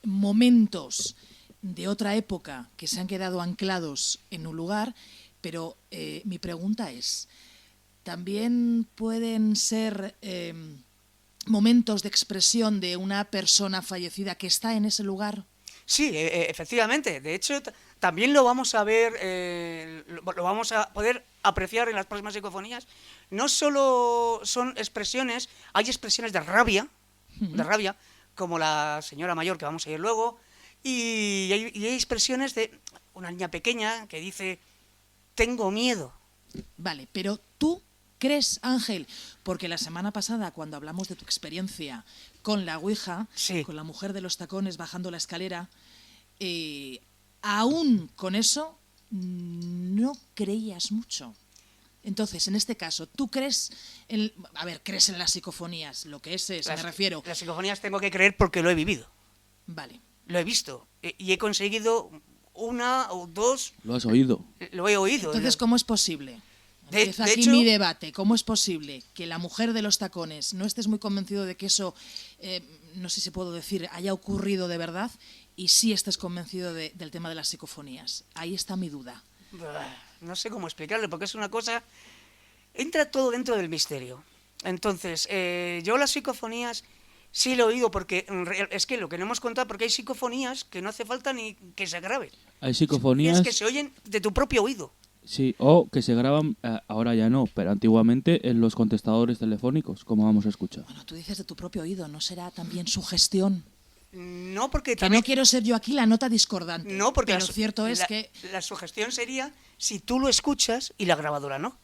momentos de otra época que se han quedado anclados en un lugar, pero mi pregunta es, ¿también pueden ser momentos de expresión de una persona fallecida que está en ese lugar? Sí, efectivamente. De hecho, también lo vamos a ver, lo vamos a poder apreciar en las próximas psicofonías. No solo son expresiones, hay expresiones de rabia, como la señora mayor que vamos a ir luego, y hay expresiones de una niña pequeña que dice, tengo miedo. Vale, pero tú crees, Ángel, porque la semana pasada cuando hablamos de tu experiencia con la Ouija, Sí. con la mujer de los tacones bajando la escalera, aún con eso no creías mucho. Entonces, en este caso, ¿tú crees crees en las psicofonías? Lo que es, me refiero. Las psicofonías tengo que creer porque lo he vivido, Vale. lo he visto y he conseguido una o dos, ¿Lo has oído? lo he oído. Entonces, ¿cómo es posible? De Empieza aquí hecho- mi debate. ¿Cómo es posible que la mujer de los tacones no estés muy convencido de que eso, no sé si puedo decir, haya ocurrido de verdad y sí estés convencido del tema de las psicofonías? Ahí está mi duda. No sé cómo explicarlo, porque es una cosa... Entra todo dentro del misterio. Entonces, yo las psicofonías Sí, lo he oído, porque es que lo que no hemos contado, porque hay psicofonías que no hace falta ni que se graben. Hay Es psicofonías, que se oyen de tu propio oído. sí, o que se graban, ahora ya no, pero antiguamente en los contestadores telefónicos, como vamos a escuchar. Bueno, tú dices de tu propio oído, ¿no será también sugestión? No, porque Que también... no quiero ser yo aquí la nota discordante. No, porque pero cierto es que la sugestión sería si tú lo escuchas y la grabadora no.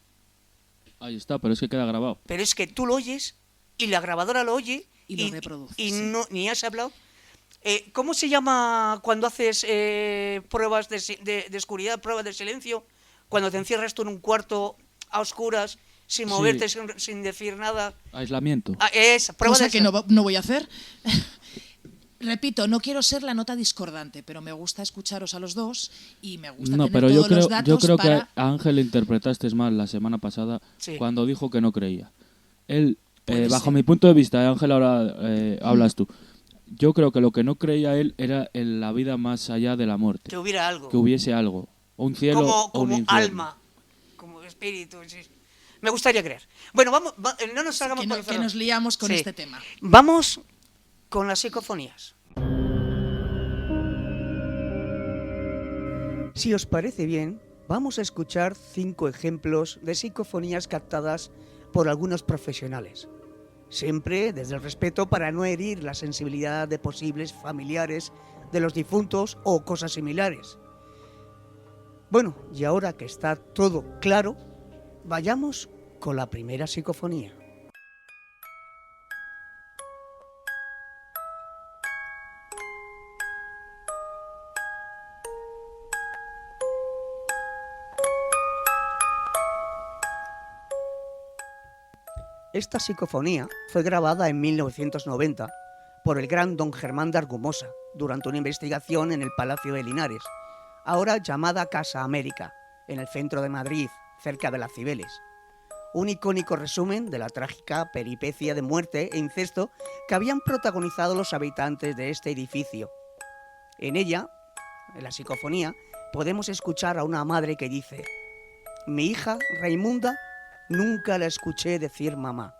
Ahí está, pero es que queda grabado. Pero es que tú lo oyes y la grabadora lo oye Y lo reproduce, y sí. no, ni has hablado. ¿Cómo se llama cuando haces pruebas de oscuridad, pruebas de silencio? Cuando te encierras tú en un cuarto a oscuras, sin Sí. moverte, sin decir nada. Aislamiento. Esa prueba cosa de que no voy a hacer. Repito, no quiero ser la nota discordante, pero me gusta escucharos a los dos y me gusta No, tener pero todos los datos yo creo para... que a Ángel le interpretaste mal la semana pasada Sí. cuando dijo que no creía. Él, Puede bajo ser. mi punto de vista, Ángel, ahora hablas tú. Yo creo que lo que no creía él era en la vida más allá de la muerte. que hubiera algo. Que hubiese algo. O un cielo o un como infierno. alma, como espíritu. Sí. Me gustaría creer. Bueno, no nos salgamos que, por no- el que cerro. nos liamos con Sí. este tema. Vamos con las psicofonías. Si os parece bien, vamos a escuchar 5 ejemplos de psicofonías captadas por algunos profesionales. Siempre desde el respeto para no herir la sensibilidad de posibles familiares de los difuntos o cosas similares. Bueno, y ahora que está todo claro, vayamos con la primera psicofonía. Esta psicofonía fue grabada en 1990 por el gran don Germán de Argumosa durante una investigación en el Palacio de Linares, ahora llamada Casa América, en el centro de Madrid, cerca de las Cibeles. Un icónico resumen de la trágica peripecia de muerte e incesto que habían protagonizado los habitantes de este edificio. En ella, en la psicofonía, podemos escuchar a una madre que dice: «Mi hija, Raimunda, nunca la escuché decir mamá».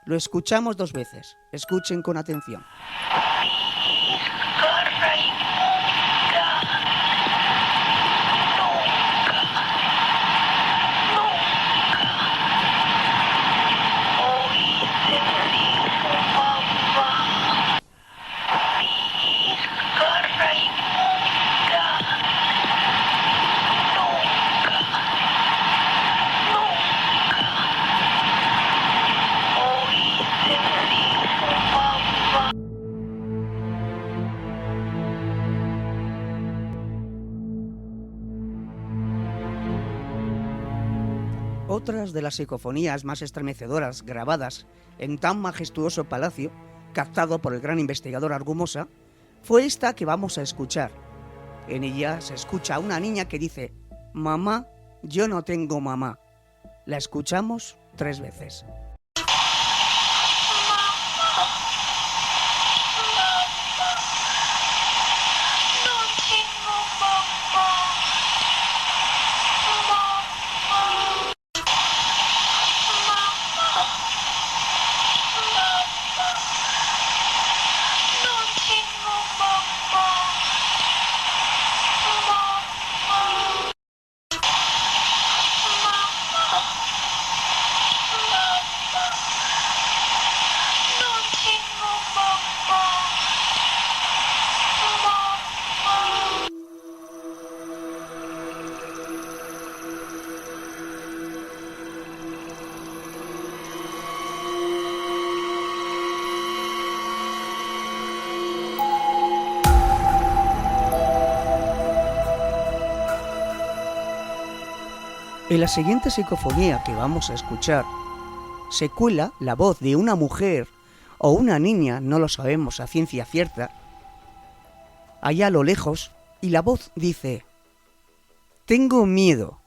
Lo escuchamos 2 veces. Escuchen con atención. Otras de las psicofonías más estremecedoras grabadas en tan majestuoso palacio, captado por el gran investigador Argumosa, fue esta que vamos a escuchar. En ella se escucha a una niña que dice: «Mamá, yo no tengo mamá». La escuchamos 3 veces. En la siguiente psicofonía que vamos a escuchar, se cuela la voz de una mujer o una niña, no lo sabemos a ciencia cierta, allá a lo lejos, y la voz dice: «Tengo miedo».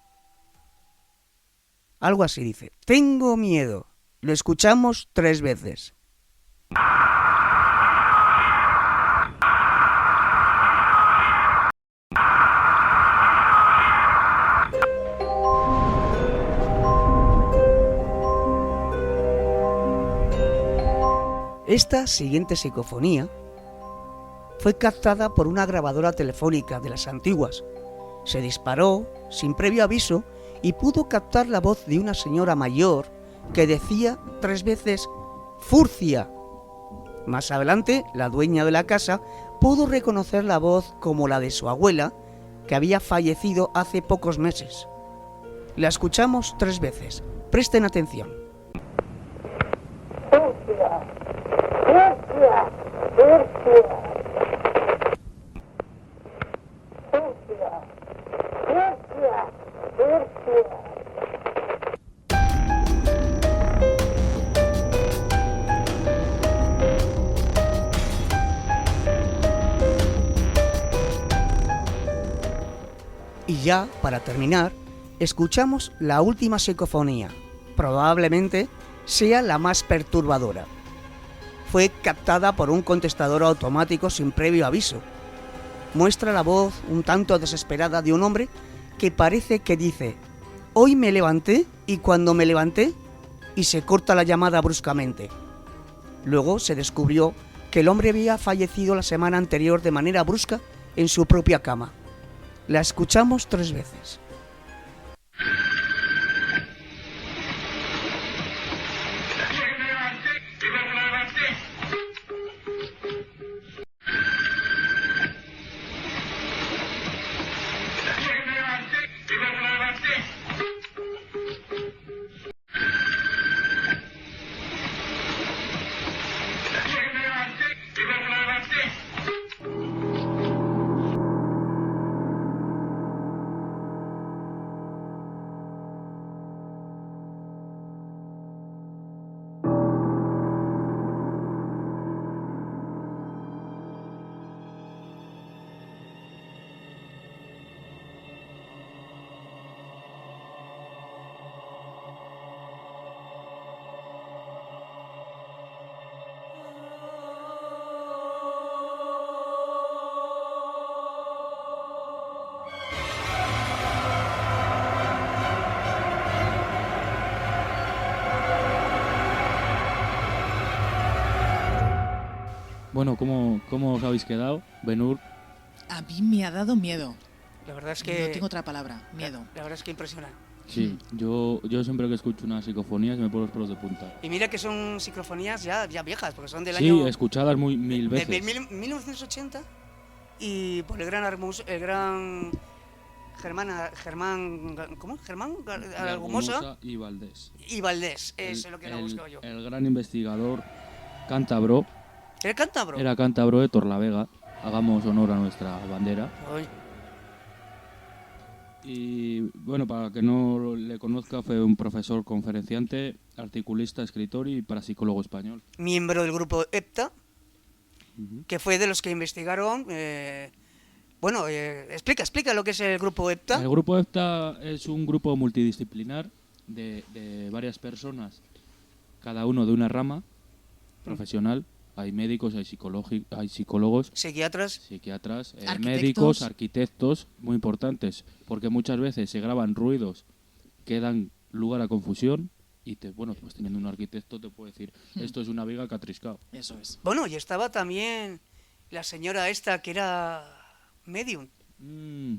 Algo así dice: «Tengo miedo». Lo escuchamos 3 veces. Esta siguiente psicofonía fue captada por una grabadora telefónica de las antiguas. Se disparó sin previo aviso y pudo captar la voz de una señora mayor que decía 3 veces «Furcia». Más adelante, la dueña de la casa pudo reconocer la voz como la de su abuela, que había fallecido hace pocos meses. La escuchamos 3 veces. Presten atención. Furcia, Furcia, Furcia. Furcia, Furcia, Furcia. Y ya, para terminar, escuchamos la última psicofonía. Probablemente sea la más perturbadora. Fue captada por un contestador automático sin previo aviso. Muestra la voz un tanto desesperada de un hombre que parece que dice «Hoy me levanté y cuando me levanté» y se corta la llamada bruscamente. Luego se descubrió que el hombre había fallecido la semana anterior de manera brusca en su propia cama. La escuchamos 3 veces. Bueno, ¿cómo os habéis quedado, Benur? A mí me ha dado miedo. La verdad es que... No tengo otra palabra, miedo. La verdad es que impresiona. Sí, yo siempre que escucho una psicofonía se me ponen los pelos de punta. Y mira que son psicofonías ya viejas, porque son del Sí, año... escuchadas mil veces. De 1980 y por el gran Germán, ¿cómo? Germán Argumosa y Valdés. y Valdés, eso es lo que lo busco yo. El gran investigador cántabro. ¿Era cántabro? Era cántabro de Torlavega. Hagamos honor a nuestra bandera. Ay. Y bueno, para que no le conozca, fue un profesor conferenciante, articulista, escritor y parapsicólogo español. Miembro del grupo EPTA, que fue de los que investigaron... explica lo que es el grupo EPTA. El grupo EPTA es un grupo multidisciplinar de varias personas, cada uno de una rama profesional. Hay médicos, hay psicólogos, Psiquiatras, Arquitectos. médicos, arquitectos, muy importantes, porque muchas veces se graban ruidos que dan lugar a confusión y pues teniendo un arquitecto te puede decir, esto es una viga que ha triscado. Eso es. Bueno, y estaba también la señora esta que era medium.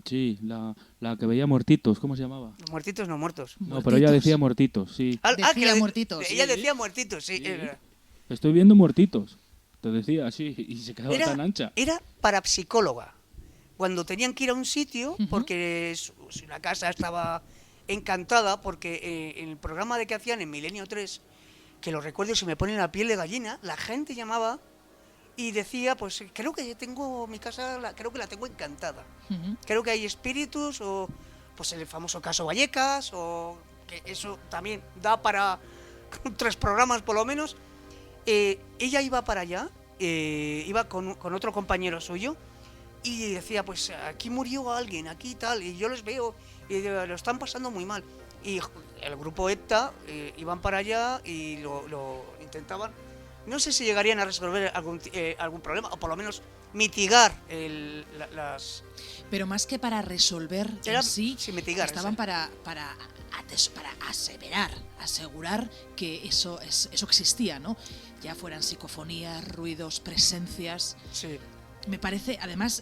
Sí, la que veía muertitos, ¿cómo se llamaba? Muertitos no muertos. No, pero ella decía muertitos, sí. Decía muertitos. Ella decía muertitos, sí. Sí. Estoy viendo muertitos. Te decía así y se quedaba tan ancha. Era parapsicóloga. Cuando tenían que ir a un sitio, porque la casa estaba encantada, porque en el programa de que hacían en Milenio 3, que lo recuerdo y se me pone la piel de gallina, la gente llamaba y decía, pues creo que tengo mi casa, creo que la tengo encantada. Creo que hay espíritus, o pues el famoso caso Vallecas, o que eso también da para 3 programas por lo menos. Ella iba para allá, iba con otro compañero suyo y decía, pues aquí murió alguien, aquí tal, y yo les veo y lo están pasando muy mal. Y el grupo EPTA iban para allá y lo intentaban. No sé si llegarían a resolver algún problema, o por lo menos mitigar las... Pero más que para resolver Era, en sí, mitigar, estaban sí. para es para asegurar que eso existía, ¿no? Ya fueran psicofonías, ruidos, presencias. Sí. Me parece, además,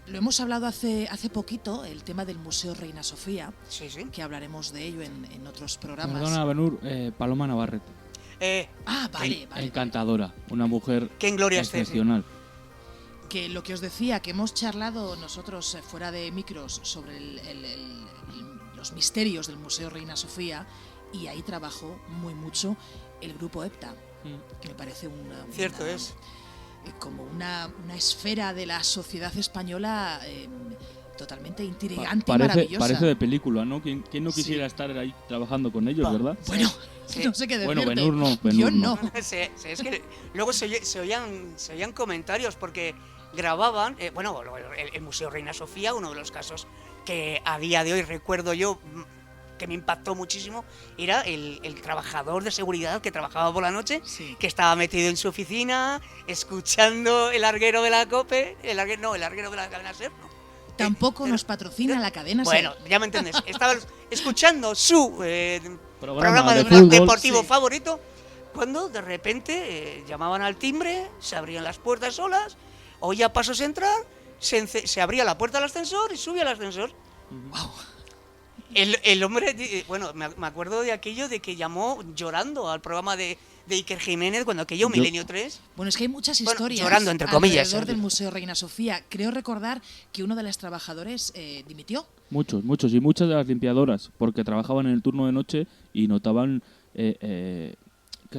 lo hemos hablado hace poquito, el tema del Museo Reina Sofía, Sí. que hablaremos de ello en otros programas. Perdona, Benur, Paloma Navarrete. Vale. Encantadora, una mujer Que en gloria esté, sí. excepcional. Que lo que os decía, que hemos charlado nosotros fuera de micros sobre los misterios del Museo Reina Sofía, y ahí trabajó muy mucho el grupo EPTA, que me parece Cierto es. como una esfera de la sociedad española totalmente intrigante y maravillosa. Parece de película, ¿no? ¿Quién no quisiera estar ahí trabajando con ellos, verdad? Bueno, Sí. no sé qué decirte. Bueno, Benur no. Yo no. Sí, es que luego se oían comentarios porque grababan, el Museo Reina Sofía, uno de los casos que a día de hoy recuerdo yo que me impactó muchísimo, era el trabajador de seguridad que trabajaba por la noche, Sí. que estaba metido en su oficina, escuchando el larguero de la COPE, el larguero de la cadena SER, ¿no? Tampoco nos patrocina la cadena Bueno, SER. ya me entiendes. Estaba escuchando su programa de de fútbol. deportivo Sí. favorito, cuando de repente llamaban al timbre, se abrían las puertas solas, oía pasos entrar, se abría la puerta del ascensor y subía al ascensor. Wow. El hombre, me acuerdo de aquello de que llamó llorando al programa de Iker Jiménez cuando aquello, Milenio 3. Bueno, es que hay muchas Bueno, historias llorando, entre comillas, alrededor ¿eh? del Museo Reina Sofía. Creo recordar que uno de los trabajadores dimitió. Muchos, y muchas de las limpiadoras, porque trabajaban en el turno de noche y notaban que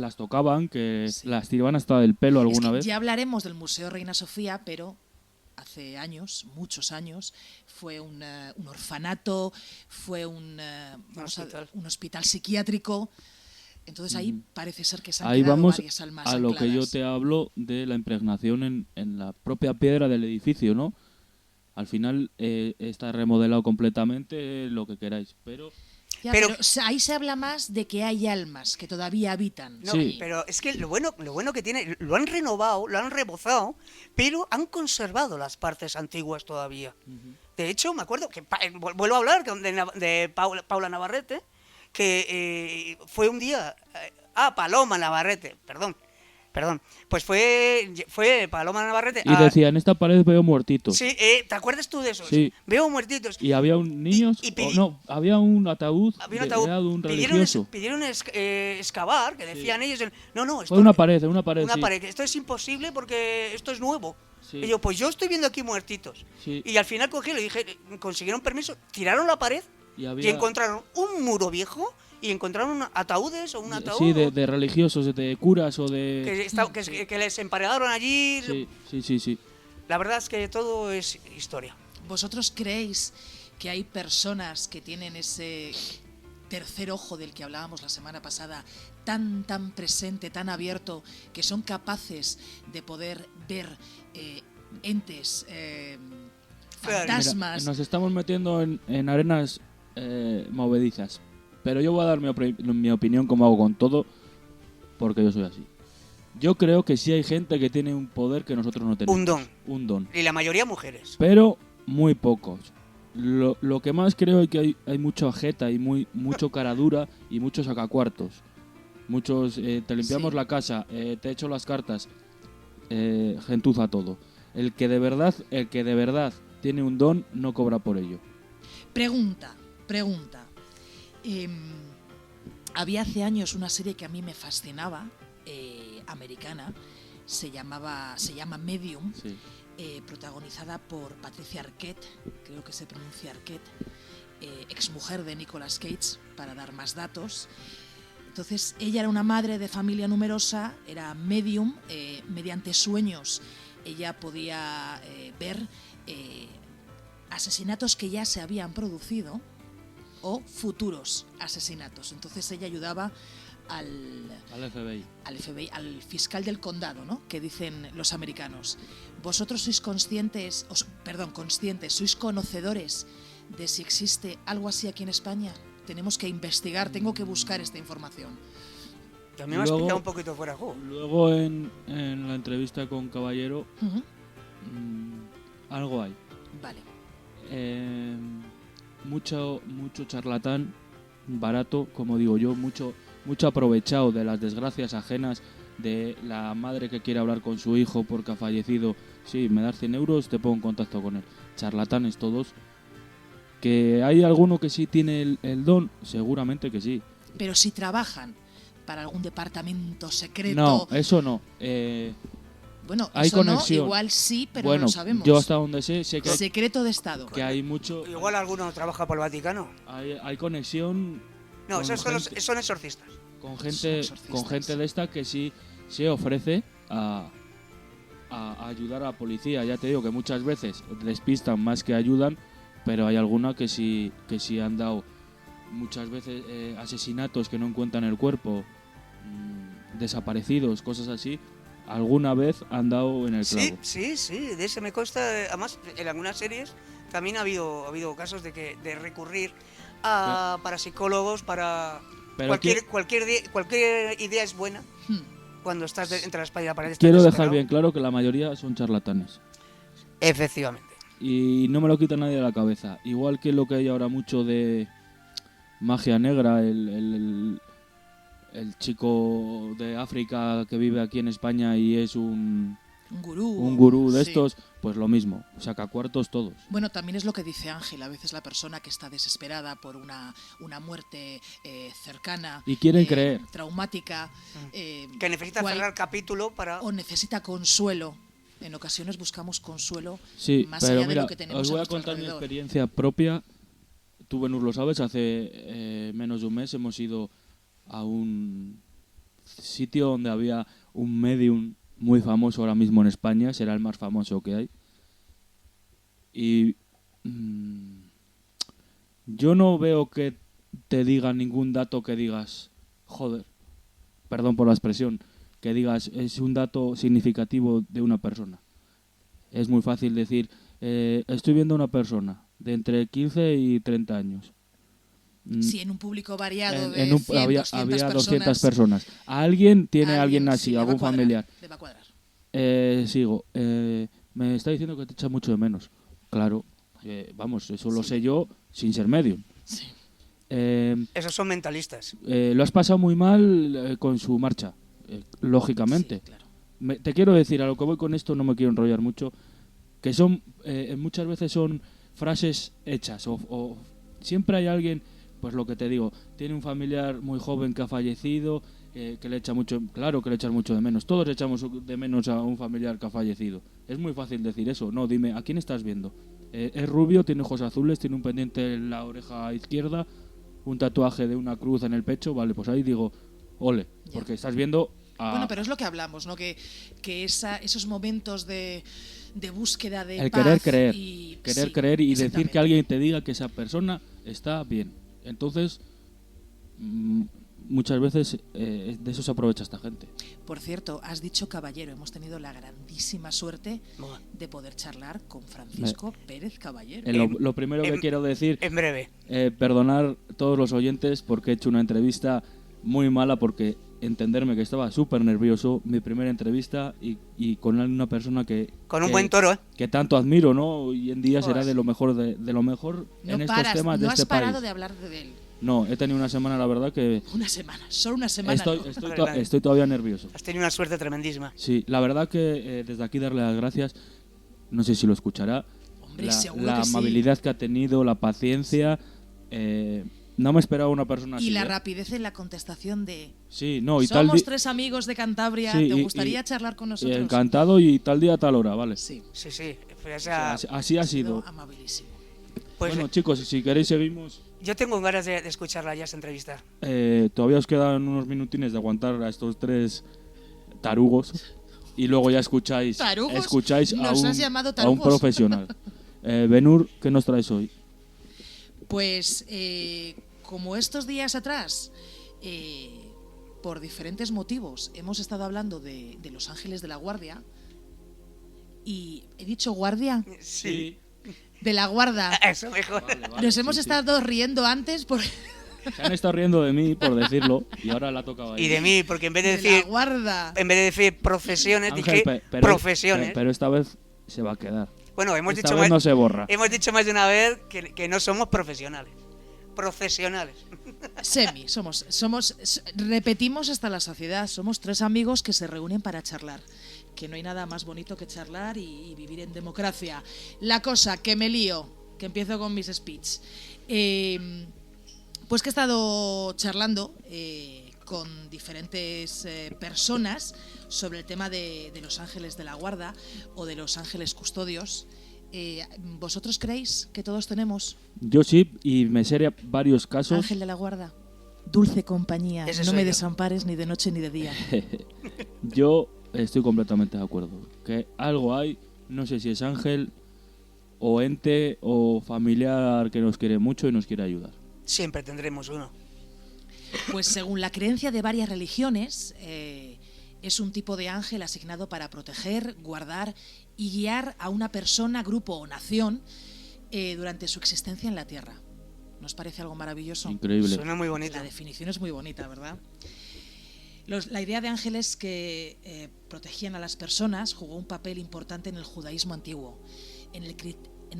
las tocaban, que Sí. las tiraban hasta del pelo alguna Es que vez. ya hablaremos del Museo Reina Sofía, pero hace años, muchos años, fue un orfanato, fue un hospital psiquiátrico. Entonces ahí parece ser que se han Ahí quedado vamos varias almas a lo que yo ancladas. te hablo de la impregnación en la propia piedra del edificio, ¿no? Al final está remodelado completamente, lo que queráis, pero Ya, Pero- pero ahí se habla más de que hay almas que todavía habitan. No, Sí. pero es que lo bueno que tiene, lo han renovado, lo han rebozado, pero han conservado las partes antiguas todavía. De hecho, me acuerdo que vuelvo a hablar de Paula Navarrete, que fue un día, Paloma Navarrete, perdón, pues fue Paloma Navarrete. y decía, en esta pared veo muertitos. Sí, ¿te acuerdas tú de eso? Sí. Veo muertitos. Y había un niños, y había un ataúd, Había un ataúd. de un Pidieron religioso. excavar, que decían ellos. No, esto Fue una pared, una sí. pared. Esto es imposible porque esto es nuevo. Sí. Y yo, pues yo estoy viendo aquí muertitos. Sí. Y al final cogí, le dije, consiguieron permiso, tiraron la pared Y y había, encontraron un muro viejo y encontraron ataúdes o un ataúd sí, de religiosos, de curas o de... que les emparedaron allí. Sí. La verdad es que todo es historia. ¿Vosotros creéis que hay personas que tienen ese tercer ojo del que hablábamos la semana pasada, tan presente, tan abierto, que son capaces de poder ver entes, fantasmas? Mira, nos estamos metiendo en arenas movedizas, pero yo voy a dar mi opinión como hago con todo, porque yo soy así. Yo creo que sí hay gente que tiene un poder que nosotros no tenemos. Un don. Y la mayoría mujeres. Pero muy pocos. Lo que más creo es que hay mucha jeta y mucho cara dura y muchos sacacuartos. Muchos, te limpiamos Sí. la casa, te echo las cartas, gentuza todo. El que de verdad tiene un don no cobra por ello. Pregunta. Había hace años una serie que a mí me fascinaba, americana, se llama Medium, Sí. protagonizada por Patricia Arquette, creo que se pronuncia Arquette, exmujer de Nicolas Cage, para dar más datos. Entonces, ella era una madre de familia numerosa, era medium, mediante sueños ella podía ver asesinatos que ya se habían producido o futuros asesinatos. Entonces ella ayudaba al FBI, al fiscal del condado, ¿no? Que dicen los americanos. ¿Vosotros sois conscientes, sois conocedores de si existe algo así aquí en España? Tenemos que investigar, tengo que buscar esta información. También me has pillado un poquito fuera de juego. Luego en la entrevista con Caballero, Ujú. algo hay. Vale. Mucho charlatán barato, como digo yo, mucho aprovechado de las desgracias ajenas, de la madre que quiere hablar con su hijo porque ha fallecido. Sí, me das 100 euros, te pongo en contacto con él. Charlatanes todos. ¿Que hay alguno que sí tiene el don? Seguramente que sí. Pero si trabajan para algún departamento secreto... No, eso no. Bueno, hay eso conexión. no, igual sí, pero bueno, no lo sabemos. yo hasta donde sé que Secreto de Estado. que hay mucho... Igual alguno trabaja por el Vaticano. Hay conexión... No, con esos gente- son exorcistas. con gente de esta que sí se ofrece a ayudar a la policía. Ya te digo que muchas veces despistan más que ayudan, pero hay alguna que sí han dado muchas veces asesinatos que no encuentran el cuerpo, desaparecidos, cosas así. Alguna vez han dado en el clavo. Sí, de ese me consta. Además, en algunas series también ha habido casos de recurrir a parapsicólogos para... Pero Cualquier idea es buena Hmm. cuando estás entre la espada y la pared. estás quiero dejar desesperado. bien claro que la mayoría son charlatanes. Efectivamente. Y no me lo quita nadie de la cabeza. Igual que lo que hay ahora mucho de magia negra, el chico de África que vive aquí en España y es un gurú de sí. estos, pues lo mismo, saca cuartos todos. Bueno, también es lo que dice Ángel, a veces la persona que está desesperada por una muerte cercana Y quieren creer. traumática, Que necesita cerrar capítulo para... o necesita consuelo. En ocasiones buscamos consuelo Sí, más pero allá de mira, lo que tenemos os voy a nuestro contar mi alrededor. experiencia propia. Tú, Benur, lo sabes, hace menos de un mes hemos ido a un sitio donde había un medium muy famoso ahora mismo en España, será el más famoso que hay. Y yo no veo que te diga ningún dato que digas, joder, perdón por la expresión, que digas es un dato significativo de una persona. Es muy fácil decir, estoy viendo a una persona de entre 15 y 30 años. Sí, en un público variado de En un- 100, había 200 200 personas. ¿Alguien tiene a alguien sí, así, le va a algún cuadrar, familiar? le va a cuadrar. Sigo. Me está diciendo que te echa mucho de menos. Claro, vamos, eso lo sé yo sin ser medium. Sí. Esos son mentalistas. Lo has pasado muy mal con su marcha, lógicamente. Sí, claro. Te quiero decir, a lo que voy con esto, no me quiero enrollar mucho, que son muchas veces son frases hechas o siempre hay alguien, pues lo que te digo, tiene un familiar muy joven que ha fallecido, que le echa mucho, claro que le echan mucho de menos, todos le echamos de menos a un familiar que ha fallecido. Es muy fácil decir eso. No, dime, ¿a quién estás viendo? Es rubio, tiene ojos azules, tiene un pendiente en la oreja izquierda, un tatuaje de una cruz en el pecho, vale, pues ahí digo, ole, Ya. porque estás viendo a... Bueno, pero es lo que hablamos, ¿no? Que esos momentos de búsqueda de el paz querer creer, y querer sí, creer y decir exactamente. que alguien te diga que esa persona está bien. Entonces, muchas veces de eso se aprovecha esta gente. Por cierto, has dicho caballero. Hemos tenido la grandísima suerte Buah. de poder charlar con Francisco Pérez Caballero. Lo primero que quiero decir, En breve. perdonar todos los oyentes porque he hecho una entrevista muy mala, porque entenderme que estaba súper nervioso, mi primera entrevista y con una persona Con un buen toro, ¿eh? que tanto admiro, ¿no? Hoy en día será Joder. de lo mejor de lo mejor No en estos paras, temas no de has este parado país. de hablar de él. No, he tenido una semana, la verdad, que Una semana, solo una semana. estoy, ¿no? estoy, Vale, vale. estoy todavía nervioso. Has tenido una suerte tremendísima. Sí, la verdad que desde aquí darle las gracias, no sé si lo escuchará, Hombre, seguro la que sí. amabilidad que ha tenido, la paciencia, no me esperaba una persona así. Y la ¿eh? rapidez en la contestación de... Sí, no, y tal Somos día... 3 amigos de Cantabria, Sí, ¿te y- gustaría y- charlar con nosotros? Encantado y tal día, tal hora, vale. Sí, Sí. O sea, Así ha sido. amabilísimo. pues Bueno, chicos, si queréis seguimos. yo tengo ganas de escucharla ya, esta entrevista. Todavía os quedan unos minutines de aguantar a estos 3 tarugos y luego ya escucháis ¿Tarugos? a ¿Nos has llamado un tarugos? profesional. Benur, ¿qué nos traes hoy? Pues como estos días atrás, por diferentes motivos, hemos estado hablando de Los Ángeles de la Guardia. Y he dicho guardia, Sí. de la guarda. Eso mejor. Nos hemos estado riendo antes por Se han estado riendo de mí por decirlo y ahora la ha tocado a Y ella. de mí, porque en vez de de la decir, guarda. profesiones, Ángel, dije profesiones. pero esta vez se va a quedar. Bueno, hemos Esta dicho vez más, no se borra. hemos dicho más de una vez que no somos profesionales. Profesionales. Repetimos hasta la saciedad, somos 3 amigos que se reúnen para charlar, que no hay nada más bonito que charlar y vivir en democracia. La cosa, que me lío, que empiezo con mis speech. Pues que he estado charlando con diferentes personas sobre el tema de los ángeles de la guarda o de los ángeles custodios. ¿Vosotros creéis que todos tenemos Yo sí, y me sé varios casos. ángel de la guarda? Dulce compañía, Ese no soy me yo. desampares ni de noche ni de día. Yo estoy completamente de acuerdo. Que algo hay, no sé si es ángel o ente o familiar que nos quiere mucho y nos quiere ayudar. Siempre tendremos uno. Pues según la creencia de varias religiones, es un tipo de ángel asignado para proteger, guardar y guiar a una persona, grupo o nación durante su existencia en la Tierra. ¿Nos parece algo maravilloso? Increíble. Suena muy bonito. La definición es muy bonita, ¿verdad? La idea de ángeles que protegían a las personas jugó un papel importante en el judaísmo antiguo. En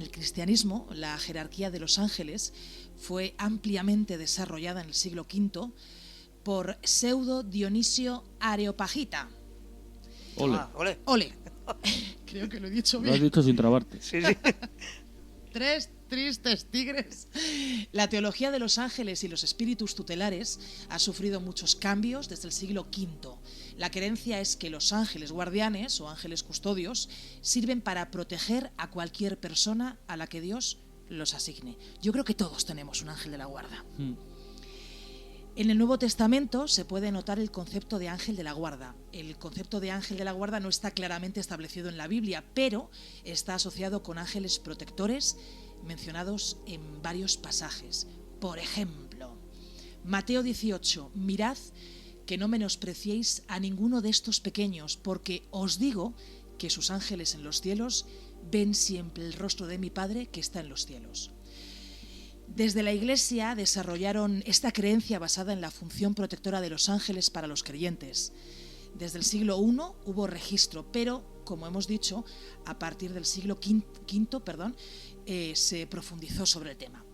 el cristianismo, la jerarquía de los ángeles fue ampliamente desarrollada en el siglo V por Pseudo Dionisio Areopagita. Ole, Ah, ole. ¡Ole! Creo que lo he dicho lo has bien. dicho sin trabarte. Sí, sí. 3 tristes tigres. La teología de los ángeles y los espíritus tutelares ha sufrido muchos cambios desde el siglo V. La creencia es que los ángeles guardianes o ángeles custodios sirven para proteger a cualquier persona a la que Dios los asigne. Yo creo que todos tenemos un ángel de la guarda. En el Nuevo Testamento se puede notar el concepto de ángel de la guarda. El concepto de ángel de la guarda no está claramente establecido en la Biblia, pero está asociado con ángeles protectores mencionados en varios pasajes. Por ejemplo, Mateo 18, mirad que no menospreciéis a ninguno de estos pequeños, porque os digo que sus ángeles en los cielos ven siempre el rostro de mi Padre que está en los cielos. Desde la Iglesia desarrollaron esta creencia basada en la función protectora de los ángeles para los creyentes. Desde el siglo I hubo registro, pero, como hemos dicho, a partir del siglo V, se profundizó sobre el tema.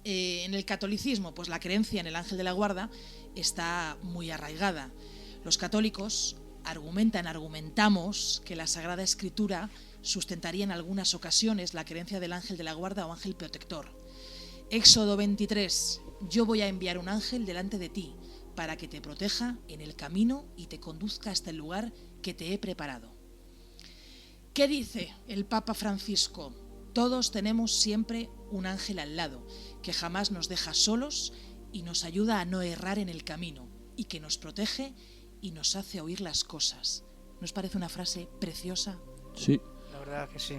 En el catolicismo, pues la creencia en el ángel de la guarda está muy arraigada. Los católicos argumentamos que la Sagrada Escritura sustentaría en algunas ocasiones la creencia del ángel de la guarda o ángel protector. Éxodo 23, yo voy a enviar un ángel delante de ti para que te proteja en el camino y te conduzca hasta el lugar que te he preparado. ¿Qué dice el Papa Francisco? Todos tenemos siempre un ángel al lado, que jamás nos deja solos y nos ayuda a no errar en el camino, y que nos protege y nos hace oír las cosas. ¿Nos parece una frase preciosa? Sí. La verdad que sí.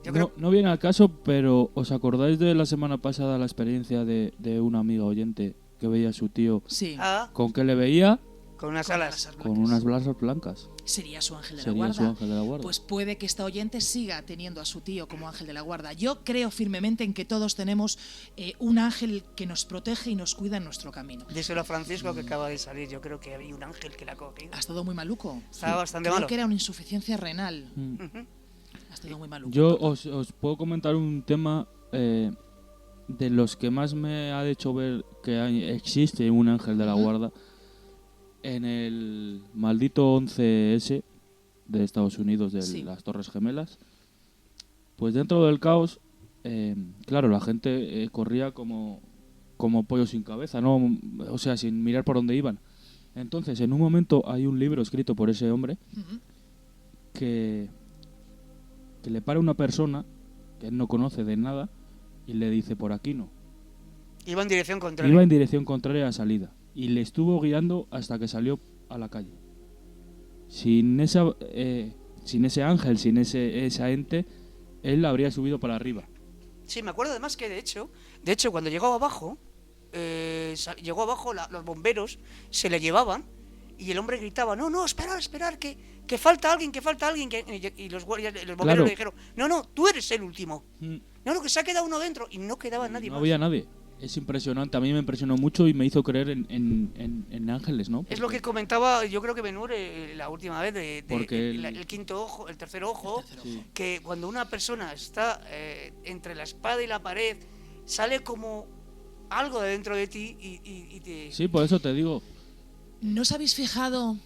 Yo No, creo- no viene al caso, pero ¿os acordáis de la semana pasada la experiencia de una amiga oyente que veía a su tío? Sí. Ah, ¿Con qué le veía? con unas Con alas. las alas Con blancas. unas blasas blancas. Sería su ángel de la Sería guarda. su ángel de la guarda. Pues puede que esta oyente siga teniendo a su tío como ángel de la guarda. Yo creo firmemente en que todos tenemos un ángel que nos protege y nos cuida en nuestro camino. Díselo a Francisco que acaba de salir. Yo creo que había un ángel que la ha cogido. Ha estado muy maluco. Estaba bastante Creo malo. que era una insuficiencia renal. Mm. Ha estado muy maluco. Yo os puedo comentar un tema de los que más me ha hecho ver que existe un ángel de la guarda. En el maldito 11S de Estados Unidos, de Sí. las Torres Gemelas, pues dentro del caos, claro, la gente corría como pollo sin cabeza, ¿no? O sea, sin mirar por dónde iban. Entonces, en un momento hay un libro escrito por ese hombre Ujú. que le para una persona que él no conoce de nada y le dice, por aquí no. Iba en dirección contraria. Iba en dirección contraria a salida y le estuvo guiando hasta que salió a la calle. Sin ese ángel, sin esa ente, él habría subido para arriba. Sí, me acuerdo además que de hecho cuando llegó abajo, los bomberos se le llevaban y el hombre gritaba, no, esperar, que falta alguien, y los bomberos Claro. le dijeron, no, tú eres el último. No, que se ha quedado uno dentro y no quedaba nadie No más. había nadie. Es impresionante, a mí me impresionó mucho y me hizo creer en ángeles, ¿no? Es lo que comentaba, yo creo que Benur la última vez de Porque el quinto ojo, el tercer ojo, El tercer Sí. que cuando una persona está entre la espada y la pared sale como algo de dentro de ti y te... Sí, por eso te digo. ¿No os habéis fijado?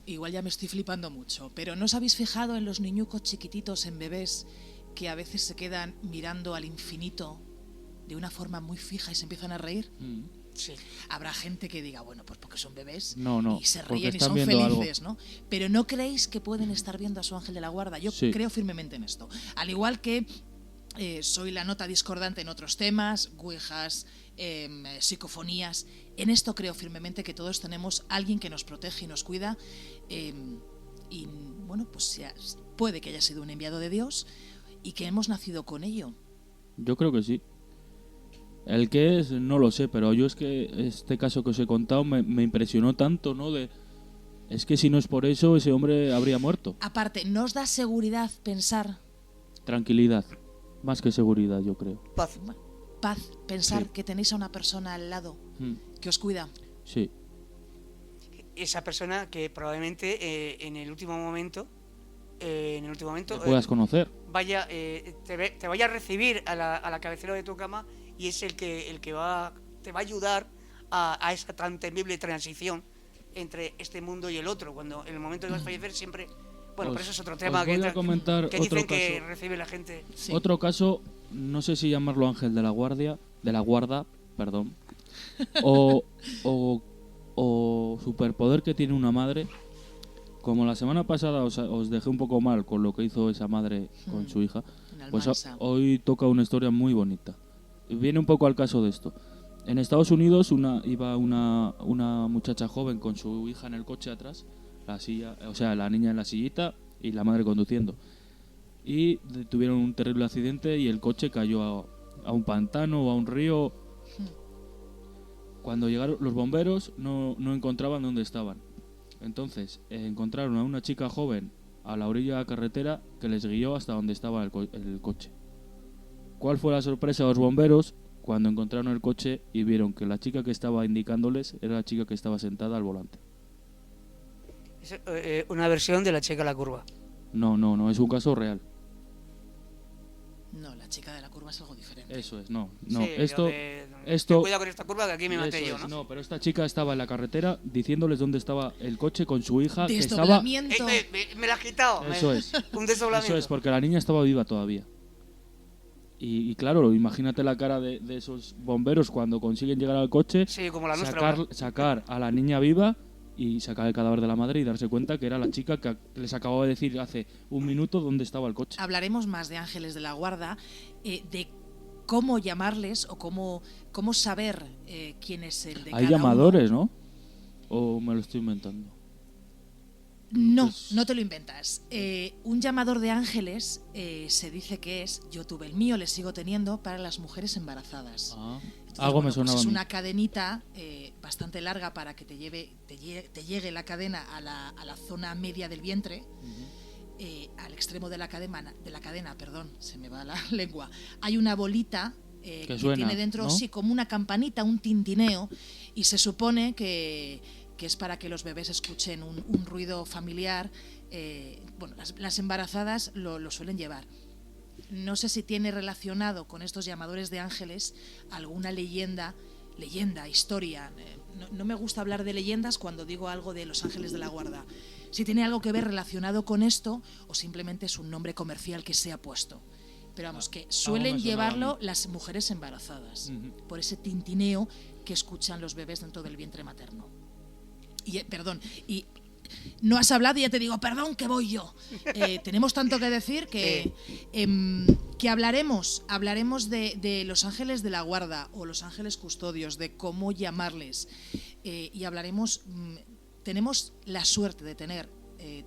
Igual ya me estoy flipando mucho, pero ¿no os habéis fijado en los niñucos chiquititos, en bebés, que a veces se quedan mirando al infinito de una forma muy fija y se empiezan a reír? Sí. Habrá gente que diga, bueno, pues porque son bebés No, y se porque ríen y están son viendo felices, ¿no? Pero ¿no creéis que pueden estar viendo a su ángel de la guarda? Yo Sí. creo firmemente en esto. Al igual que soy la nota discordante en otros temas, ouijas, psicofonías, en esto creo firmemente que todos tenemos alguien que nos protege y nos cuida, y bueno, pues puede que haya sido un enviado de Dios y que hemos nacido con ello. Yo creo que sí. El que es, no lo sé, pero yo es que este caso que os he contado me impresionó tanto, ¿no? Es que si no es por eso, ese hombre habría muerto. Aparte, ¿no os da seguridad pensar, Tranquilidad, más que seguridad, yo creo. Paz. paz, pensar Sí. que tenéis a una persona al lado que os cuida? Sí, Esa persona que probablemente en el último momento que puedas conocer. vaya te vaya a recibir a la cabecera de tu cama, y es el que te va a ayudar a esa tan temible transición entre este mundo y el otro, cuando en el momento que vas a fallecer siempre, bueno, pero eso es otro tema os voy a comentar que otro dicen que caso. recibe la gente. Sí. Otro caso, no sé si llamarlo ángel de la guarda, perdón, o superpoder que tiene una madre. Como la semana pasada os dejé un poco mal con lo que hizo esa madre con su hija, En pues Almansa. hoy toca una historia muy bonita. Viene un poco al caso de esto. En Estados Unidos iba una muchacha joven con su hija en el coche atrás, la niña en la sillita y la madre conduciendo. Y tuvieron un terrible accidente y el coche cayó a un pantano o a un río. Cuando llegaron los bomberos no encontraban dónde estaban. Entonces encontraron a una chica joven a la orilla de la carretera que les guió hasta donde estaba el coche. ¿Cuál fue la sorpresa de los bomberos cuando encontraron el coche y vieron que la chica que estaba indicándoles era la chica que estaba sentada al volante? Es una versión de La chica a la curva. No, es un caso real. No, la chica de la curva es algo diferente. Eso es, no. Sí, esto ten cuidado con esta curva que aquí me maté eso yo, es, ¿no? no, pero esta chica estaba en la carretera diciéndoles dónde estaba el coche con su hija que estaba. Desdoblamiento. Me la has quitado. Eso es. Un desdoblamiento. Eso es, porque la niña estaba viva todavía. Y claro, imagínate la cara de esos bomberos cuando consiguen llegar al coche, Sí, como la nuestra. sacar a la niña viva y sacar el cadáver de la madre y darse cuenta que era la chica que les acababa de decir hace un minuto dónde estaba el coche. Hablaremos más de ángeles de la guarda, de cómo llamarles o cómo saber quién es el de Hay cada llamadores, ¿no? ¿O me lo estoy inventando? No, Pues- no te lo inventas. Un llamador de ángeles se dice que es, yo tuve el mío, le sigo teniendo, para las mujeres embarazadas. Ah, Entonces, algo me pues sonaba es a mí. una cadenita bastante larga para que te llegue la cadena a la zona media del vientre, al extremo de la cadena, perdón, se me va la lengua. Hay una bolita que suena, tiene dentro, ¿no? sí, como una campanita, un tintineo, y se supone que es para que los bebés escuchen un ruido familiar. Bueno, las embarazadas lo suelen llevar. No sé si tiene relacionado con estos llamadores de ángeles alguna leyenda, historia. No me gusta hablar de leyendas cuando digo algo de los ángeles de la guarda. Si tiene algo que ver relacionado con esto o simplemente es un nombre comercial que se ha puesto. Pero vamos, que suelen me sonaba a llevarlo mí. las mujeres embarazadas, por ese tintineo que escuchan los bebés dentro del vientre materno. Y no has hablado y ya te digo, perdón, que voy yo. Tenemos tanto que decir que hablaremos de los ángeles de la guarda o los ángeles custodios, de cómo llamarles. Y hablaremos, tenemos la suerte de tener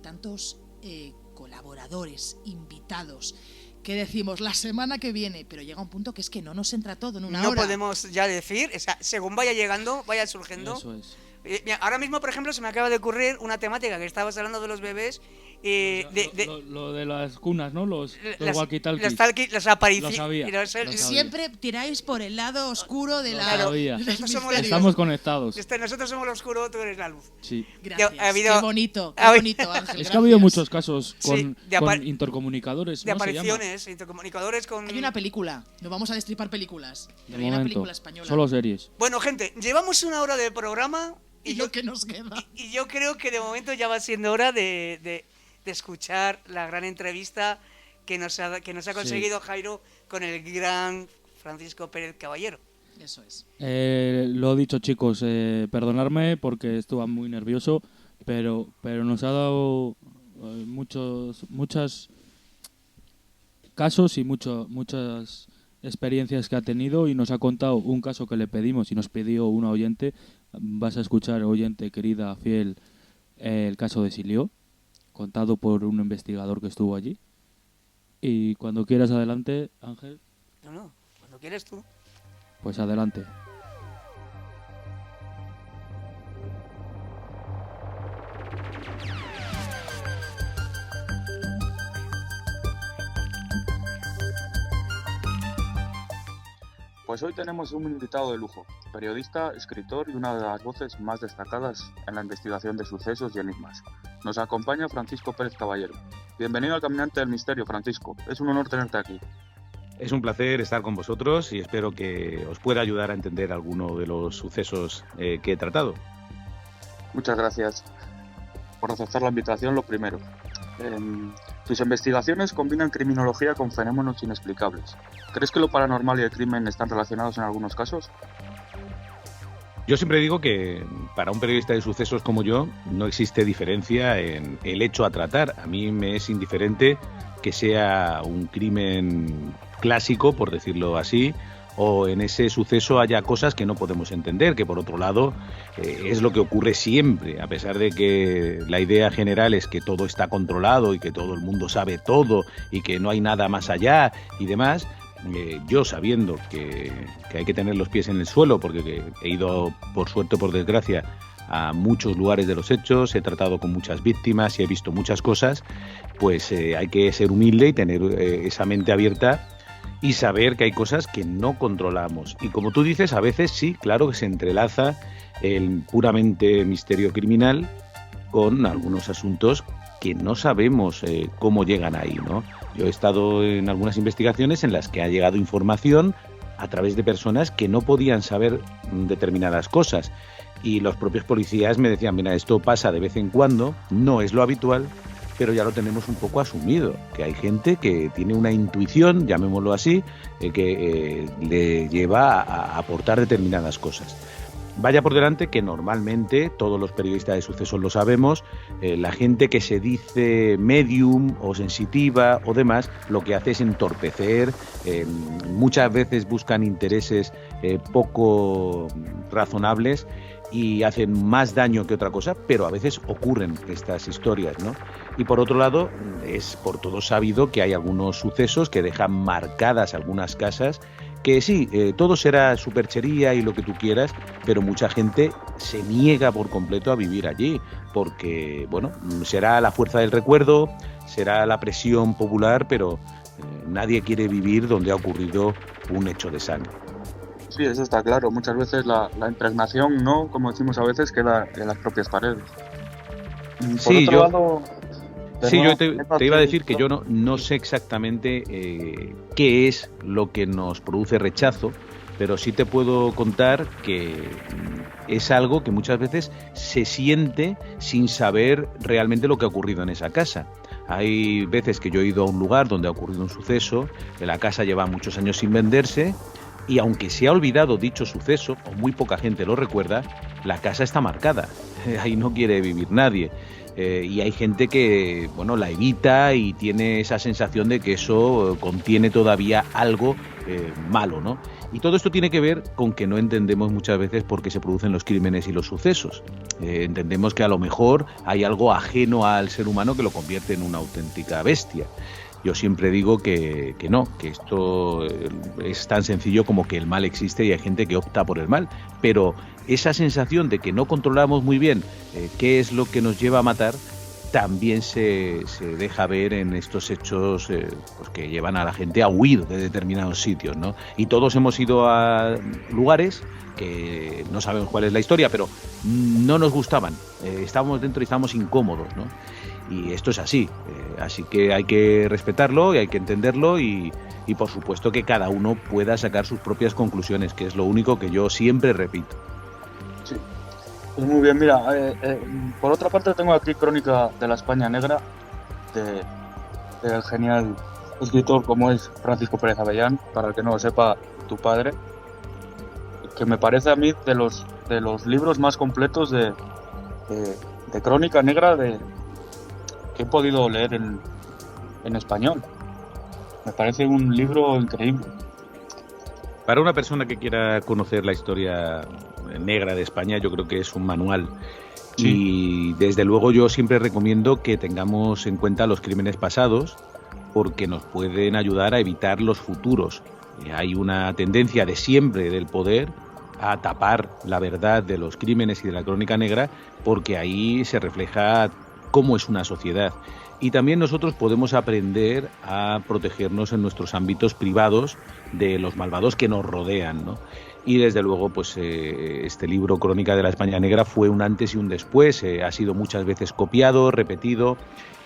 tantos colaboradores, invitados, que decimos la semana que viene, pero llega un punto que es que no nos entra todo en una No hora. podemos ya decir, o sea, según vaya llegando, vaya surgiendo. Eso es. Mira, ahora mismo, por ejemplo, se me acaba de ocurrir una temática que estabas hablando de los bebés Lo de las cunas, ¿no? Los las walkie-talkies. las apariciones. Lo sabía. Siempre tiráis por el lado oscuro de la... Claro. Estamos conectados. Nosotros somos lo oscuro, tú eres la luz. Sí. Gracias. Qué bonito, Ángel. Es que ha habido muchos casos Sí, con intercomunicadores. De ¿no? apariciones, intercomunicadores con... Hay una película, no vamos a destripar películas. De Hay una momento, película española. solo series. Bueno, gente, llevamos 1 hora de programa Y lo que nos queda. y yo creo que de momento ya va siendo hora de escuchar la gran entrevista que nos ha conseguido Jairo con el gran Francisco Pérez Caballero. Eso es. Lo dicho, chicos, perdonadme porque estuve muy nervioso, pero nos ha dado muchos casos y muchas experiencias que ha tenido, y nos ha contado un caso que le pedimos y nos pidió una oyente. Vas a escuchar, oyente querida, fiel, el caso de Silio, contado por un investigador que estuvo allí. Y cuando quieras, adelante, Ángel. No, cuando quieres tú. Pues adelante. Pues hoy tenemos un invitado de lujo, periodista, escritor y una de las voces más destacadas en la investigación de sucesos y enigmas. Nos acompaña Francisco Pérez Caballero. Bienvenido al Caminante del Misterio, Francisco. Es un honor tenerte aquí. Es un placer estar con vosotros y espero que os pueda ayudar a entender alguno de los sucesos que he tratado. Muchas gracias por aceptar la invitación, lo primero. Tus investigaciones combinan criminología con fenómenos inexplicables. ¿Crees que lo paranormal y el crimen están relacionados en algunos casos? Yo siempre digo que para un periodista de sucesos como yo no existe diferencia en el hecho a tratar. A mí me es indiferente que sea un crimen clásico, por decirlo así, o en ese suceso haya cosas que no podemos entender, que por otro lado es lo que ocurre siempre, a pesar de que la idea general es que todo está controlado y que todo el mundo sabe todo y que no hay nada más allá y demás. Yo, sabiendo que hay que tener los pies en el suelo, porque he ido, por suerte o por desgracia, a muchos lugares de los hechos, he tratado con muchas víctimas y he visto muchas cosas, pues hay que ser humilde y tener esa mente abierta y saber que hay cosas que no controlamos. Y como tú dices, a veces sí, claro que se entrelaza el puramente misterio criminal con algunos asuntos que no sabemos cómo llegan ahí, ¿no? Yo he estado en algunas investigaciones en las que ha llegado información a través de personas que no podían saber determinadas cosas. Y los propios policías me decían, mira, esto pasa de vez en cuando, no es lo habitual, pero ya lo tenemos un poco asumido, que hay gente que tiene una intuición, llamémoslo así, que le lleva a aportar determinadas cosas. Vaya por delante que normalmente, todos los periodistas de sucesos lo sabemos, la gente que se dice medium o sensitiva o demás, lo que hace es entorpecer, muchas veces buscan intereses poco razonables y hacen más daño que otra cosa, pero a veces ocurren estas historias, ¿no? Y por otro lado, es por todo sabido que hay algunos sucesos que dejan marcadas algunas casas, que sí, todo será superchería y lo que tú quieras, pero mucha gente se niega por completo a vivir allí, porque, bueno, será la fuerza del recuerdo, será la presión popular, pero nadie quiere vivir donde ha ocurrido un hecho de sangre. Sí, eso está claro. Muchas veces la impregnación, ¿no? Como decimos a veces, queda en las propias paredes. Sí, yo te iba a decir que yo no sé exactamente qué es lo que nos produce rechazo, pero sí te puedo contar que es algo que muchas veces se siente sin saber realmente lo que ha ocurrido en esa casa. Hay veces que yo he ido a un lugar donde ha ocurrido un suceso, que la casa lleva muchos años sin venderse, y aunque se ha olvidado dicho suceso, o muy poca gente lo recuerda, la casa está marcada. Ahí no quiere vivir nadie. Y hay gente que, bueno, la evita y tiene esa sensación de que eso contiene todavía algo malo, ¿no? Y todo esto tiene que ver con que no entendemos muchas veces por qué se producen los crímenes y los sucesos. Entendemos que a lo mejor hay algo ajeno al ser humano que lo convierte en una auténtica bestia. Yo siempre digo que no, que esto es tan sencillo como que el mal existe y hay gente que opta por el mal, pero esa sensación de que no controlamos muy bien qué es lo que nos lleva a matar, también se deja ver en estos hechos pues que llevan a la gente a huir de determinados sitios, ¿no? Y todos hemos ido a lugares que no sabemos cuál es la historia, pero no nos gustaban, estábamos dentro y estábamos incómodos, ¿no? Y esto es así, así que hay que respetarlo y hay que entenderlo y por supuesto que cada uno pueda sacar sus propias conclusiones, que es lo único que yo siempre repito. Sí. Pues muy bien, mira, por otra parte tengo aquí Crónica de la España Negra del genial escritor como es Francisco Pérez Avellán, para el que no lo sepa, tu padre, que me parece a mí de los libros más completos de crónica negra que he podido leer en español. Me parece un libro increíble. Para una persona que quiera conocer la historia negra de España, yo creo que es un manual. Sí. Y desde luego yo siempre recomiendo que tengamos en cuenta los crímenes pasados, porque nos pueden ayudar a evitar los futuros. Hay una tendencia de siempre del poder a tapar la verdad de los crímenes y de la crónica negra, porque ahí se refleja cómo es una sociedad. Y también nosotros podemos aprender a protegernos en nuestros ámbitos privados de los malvados que nos rodean, ¿no? Y desde luego, pues este libro Crónica de la España Negra fue un antes y un después, ha sido muchas veces copiado, repetido,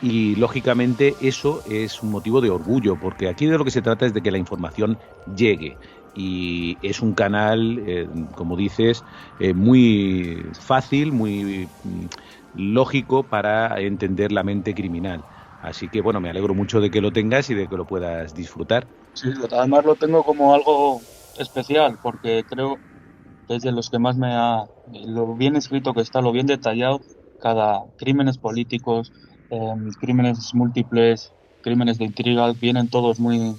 y lógicamente eso es un motivo de orgullo, porque aquí de lo que se trata es de que la información llegue. Y es un canal, como dices, muy fácil, muy lógico para entender la mente criminal. Así que bueno, me alegro mucho de que lo tengas y de que lo puedas disfrutar. Sí, además lo tengo como algo especial, porque creo que es de los que más lo bien escrito que está, lo bien detallado, cada crímenes políticos, crímenes múltiples, crímenes de intriga, vienen todos muy,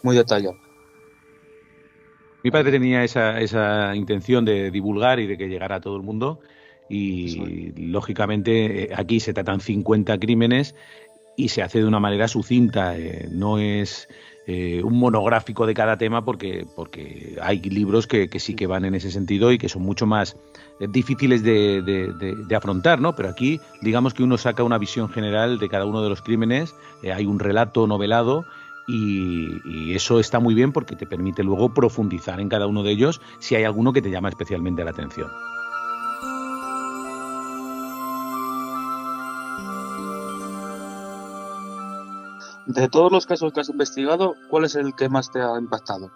muy detallados. Mi padre tenía esa intención de divulgar y de que llegara a todo el mundo y lógicamente aquí se tratan 50 crímenes y se hace de una manera sucinta, no es un monográfico de cada tema porque hay libros que sí que van en ese sentido y que son mucho más difíciles de afrontar, ¿no? Pero aquí digamos que uno saca una visión general de cada uno de los crímenes, hay un relato novelado y eso está muy bien porque te permite luego profundizar en cada uno de ellos si hay alguno que te llama especialmente la atención. De todos los casos que has investigado, ¿cuál es el que más te ha impactado?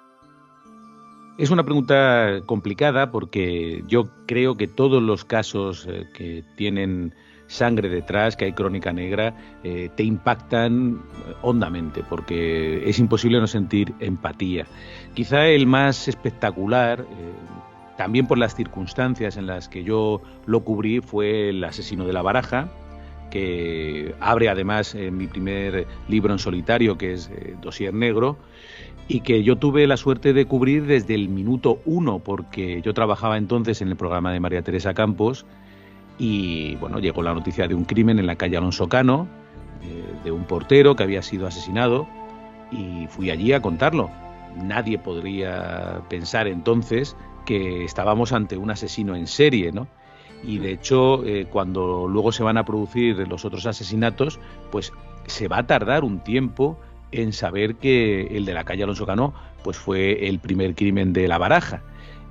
Es una pregunta complicada porque yo creo que todos los casos que tienen sangre detrás, que hay crónica negra, te impactan hondamente porque es imposible no sentir empatía. Quizá el más espectacular, también por las circunstancias en las que yo lo cubrí, fue el asesino de La Baraja, que abre además mi primer libro en solitario, que es Dossier Negro, y que yo tuve la suerte de cubrir desde el minuto 1, porque yo trabajaba entonces en el programa de María Teresa Campos, y bueno, llegó la noticia de un crimen en la calle Alonso Cano, de un portero que había sido asesinado, y fui allí a contarlo. Nadie podría pensar entonces que estábamos ante un asesino en serie, ¿no? Y de hecho, cuando luego se van a producir los otros asesinatos, pues se va a tardar un tiempo en saber que el de la calle Alonso Cano pues fue el primer crimen de La Baraja.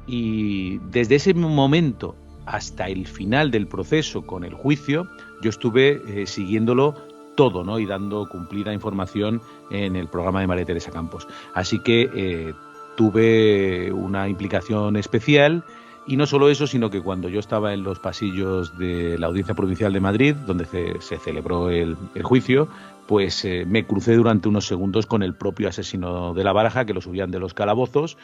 Y desde ese momento hasta el final del proceso con el juicio, yo estuve siguiéndolo todo, ¿no? Y dando cumplida información en el programa de María Teresa Campos. Así que tuve una implicación especial. Y no solo eso, sino que cuando yo estaba en los pasillos de la Audiencia Provincial de Madrid, donde se celebró el juicio, pues me crucé durante unos segundos con el propio asesino de La Baraja, que lo subían de los calabozos,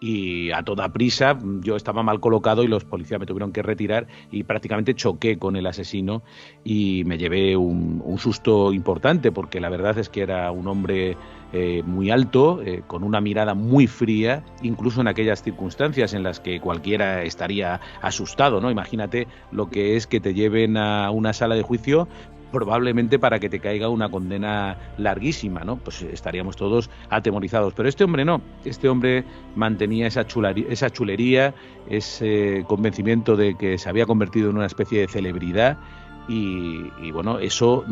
y a toda prisa yo estaba mal colocado y los policías me tuvieron que retirar y prácticamente choqué con el asesino y me llevé un susto importante, porque la verdad es que era un hombre muy alto, con una mirada muy fría, incluso en aquellas circunstancias en las que cualquiera estaría asustado, ¿no? Imagínate lo que es que te lleven a una sala de juicio probablemente para que te caiga una condena larguísima, ¿no? Pues estaríamos todos atemorizados. Pero este hombre no, este hombre mantenía esa chulería, ese convencimiento de que se había convertido en una especie de celebridad y bueno, eso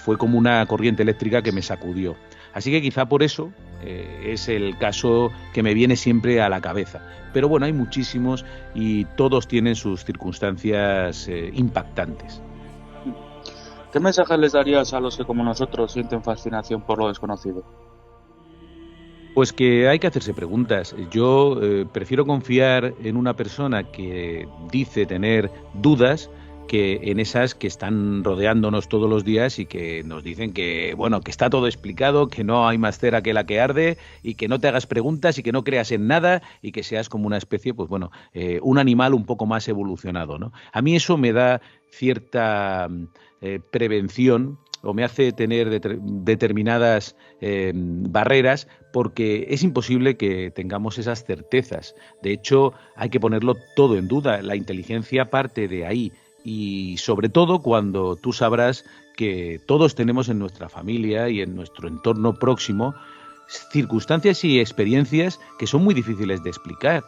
fue como una corriente eléctrica que me sacudió. Así que quizá por eso es el caso que me viene siempre a la cabeza. Pero bueno, hay muchísimos y todos tienen sus circunstancias impactantes. ¿Qué mensaje les darías a los que como nosotros sienten fascinación por lo desconocido? Pues que hay que hacerse preguntas. Yo prefiero confiar en una persona que dice tener dudas que en esas que están rodeándonos todos los días y que nos dicen que, bueno, que está todo explicado, que no hay más cera que la que arde y que no te hagas preguntas y que no creas en nada y que seas como una especie, pues bueno, un animal un poco más evolucionado, ¿no? A mí eso me da cierta prevención o me hace tener determinadas barreras, porque es imposible que tengamos esas certezas. De hecho, hay que ponerlo todo en duda. La inteligencia parte de ahí. Y sobre todo cuando tú sabrás que todos tenemos en nuestra familia y en nuestro entorno próximo circunstancias y experiencias que son muy difíciles de explicar.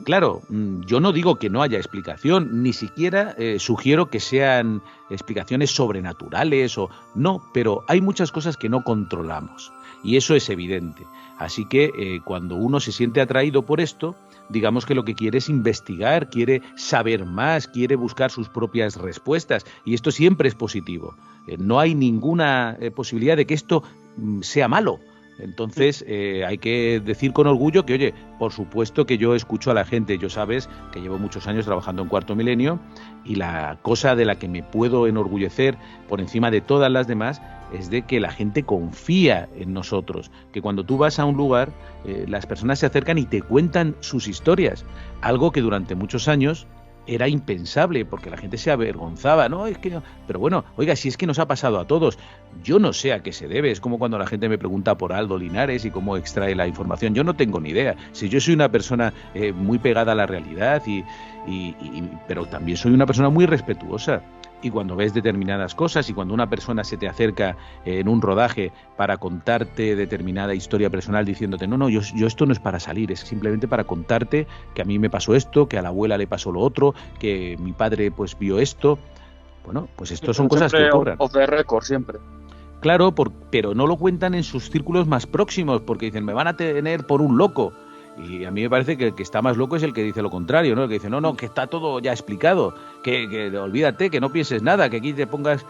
Claro, yo no digo que no haya explicación, ni siquiera sugiero que sean explicaciones sobrenaturales o no, pero hay muchas cosas que no controlamos y eso es evidente. Así que cuando uno se siente atraído por esto, digamos que lo que quiere es investigar, quiere saber más, quiere buscar sus propias respuestas y esto siempre es positivo. No hay ninguna posibilidad de que esto sea malo. Entonces hay que decir con orgullo que, oye, por supuesto que yo escucho a la gente. Yo sabes que llevo muchos años trabajando en Cuarto Milenio y la cosa de la que me puedo enorgullecer por encima de todas las demás es de que la gente confía en nosotros, que cuando tú vas a un lugar las personas se acercan y te cuentan sus historias, algo que durante muchos años era impensable porque la gente se avergonzaba, ¿no? Es que no. Pero bueno, oiga, si es que nos ha pasado a todos, yo no sé a qué se debe. Es como cuando la gente me pregunta por Aldo Linares y cómo extrae la información. Yo no tengo ni idea. Si yo soy una persona muy pegada a la realidad pero también soy una persona muy respetuosa. Y cuando ves determinadas cosas y cuando una persona se te acerca en un rodaje para contarte determinada historia personal diciéndote no, yo esto no es para salir, es simplemente para contarte que a mí me pasó esto, que a la abuela le pasó lo otro, que mi padre pues vio esto. Bueno, pues esto son cosas que ocurren. Off the record siempre. Claro, pero no lo cuentan en sus círculos más próximos porque dicen me van a tener por un loco. Y a mí me parece que el que está más loco es el que dice lo contrario, ¿no? El que dice, no, que está todo ya explicado, que olvídate, que no pienses nada, que aquí te pongas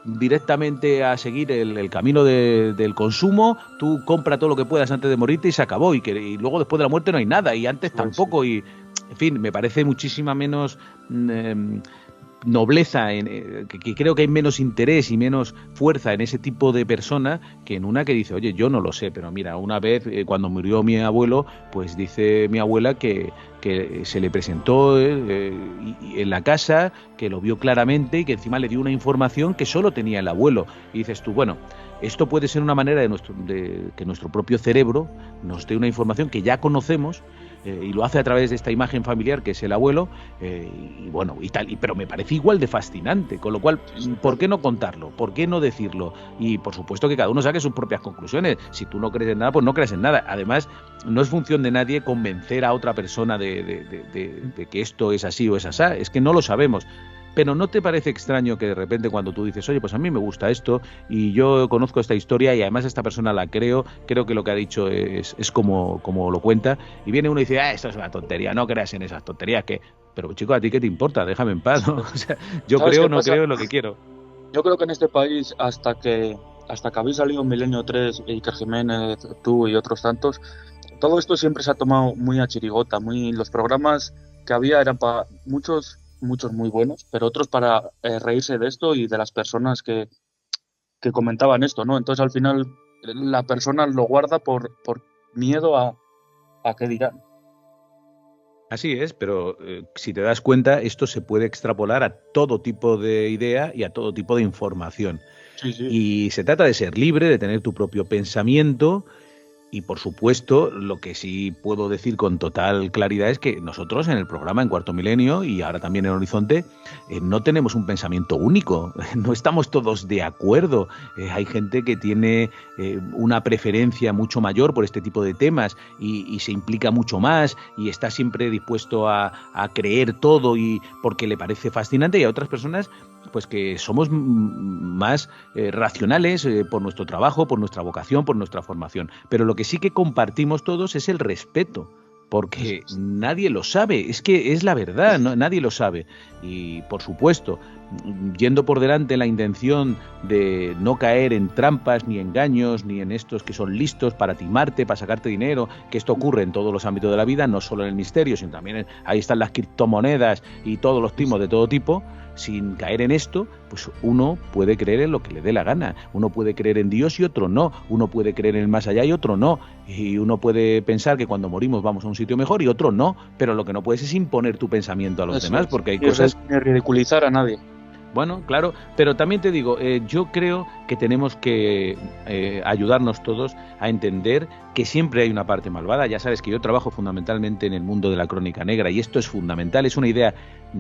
directamente a seguir el camino del consumo, tú compra todo lo que puedas antes de morirte y se acabó, y luego después de la muerte no hay nada, y antes tampoco, y en fin, me parece muchísima menos nobleza, que creo que hay menos interés y menos fuerza en ese tipo de persona que en una que dice, oye, yo no lo sé, pero mira, una vez cuando murió mi abuelo, pues dice mi abuela que se le presentó en la casa, que lo vio claramente y que encima le dio una información que solo tenía el abuelo. Y dices tú, bueno, esto puede ser una manera de que nuestro propio cerebro nos dé una información que ya conocemos, y lo hace a través de esta imagen familiar que es el abuelo, y bueno, y tal, pero me parece igual de fascinante, con lo cual, ¿por qué no contarlo? ¿Por qué no decirlo? Y por supuesto que cada uno saque sus propias conclusiones. Si tú no crees en nada, pues no crees en nada. Además, no es función de nadie convencer a otra persona de que esto es así o es asá, es que no lo sabemos. Pero ¿no te parece extraño que de repente cuando tú dices, oye, pues a mí me gusta esto y yo conozco esta historia y además esta persona la creo que lo que ha dicho es como lo cuenta, y viene uno y dice, esto es una tontería, no creas en esas tonterías, pero chico, ¿a ti qué te importa? Déjame en paz, ¿no? O sea, yo creo, no creo en lo que quiero. Yo creo que en este país, hasta que habéis salido Milenio 3, Iker Jiménez, tú y otros tantos, todo esto siempre se ha tomado muy a chirigota, los programas que había eran para muchos muy buenos, pero otros para reírse de esto y de las personas que comentaban esto, ¿no? Entonces al final la persona lo guarda por miedo a qué dirán. Así es, pero si te das cuenta, esto se puede extrapolar a todo tipo de idea y a todo tipo de información. Sí. Y se trata de ser libre, de tener tu propio pensamiento Y por supuesto, lo que sí puedo decir con total claridad es que nosotros en el programa, en Cuarto Milenio y ahora también en Horizonte, no tenemos un pensamiento único, no estamos todos de acuerdo. Hay gente que tiene una preferencia mucho mayor por este tipo de temas y se implica mucho más y está siempre dispuesto a creer todo y porque le parece fascinante, y a otras personas pues que somos más racionales por nuestro trabajo, por nuestra vocación, por nuestra formación. Pero lo que sí que compartimos todos es el respeto, porque nadie lo sabe, es que es la verdad, ¿no? Nadie lo sabe. Y por supuesto, yendo por delante la intención de no caer en trampas, ni engaños, ni en estos que son listos para timarte, para sacarte dinero, que esto ocurre en todos los ámbitos de la vida, no solo en el misterio, sino también ahí están las criptomonedas y todos los timos de todo tipo. Sin caer en esto, pues uno puede creer en lo que le dé la gana. Uno puede creer en Dios y otro no. Uno puede creer en el más allá y otro no. Y uno puede pensar que cuando morimos vamos a un sitio mejor y otro no. Pero lo que no puedes es imponer tu pensamiento a los demás, porque hay cosas... Ni ridiculizar a nadie. Bueno, claro, pero también te digo, yo creo que tenemos que ayudarnos todos a entender que siempre hay una parte malvada. Ya sabes que yo trabajo fundamentalmente en el mundo de la crónica negra y esto es fundamental, es una idea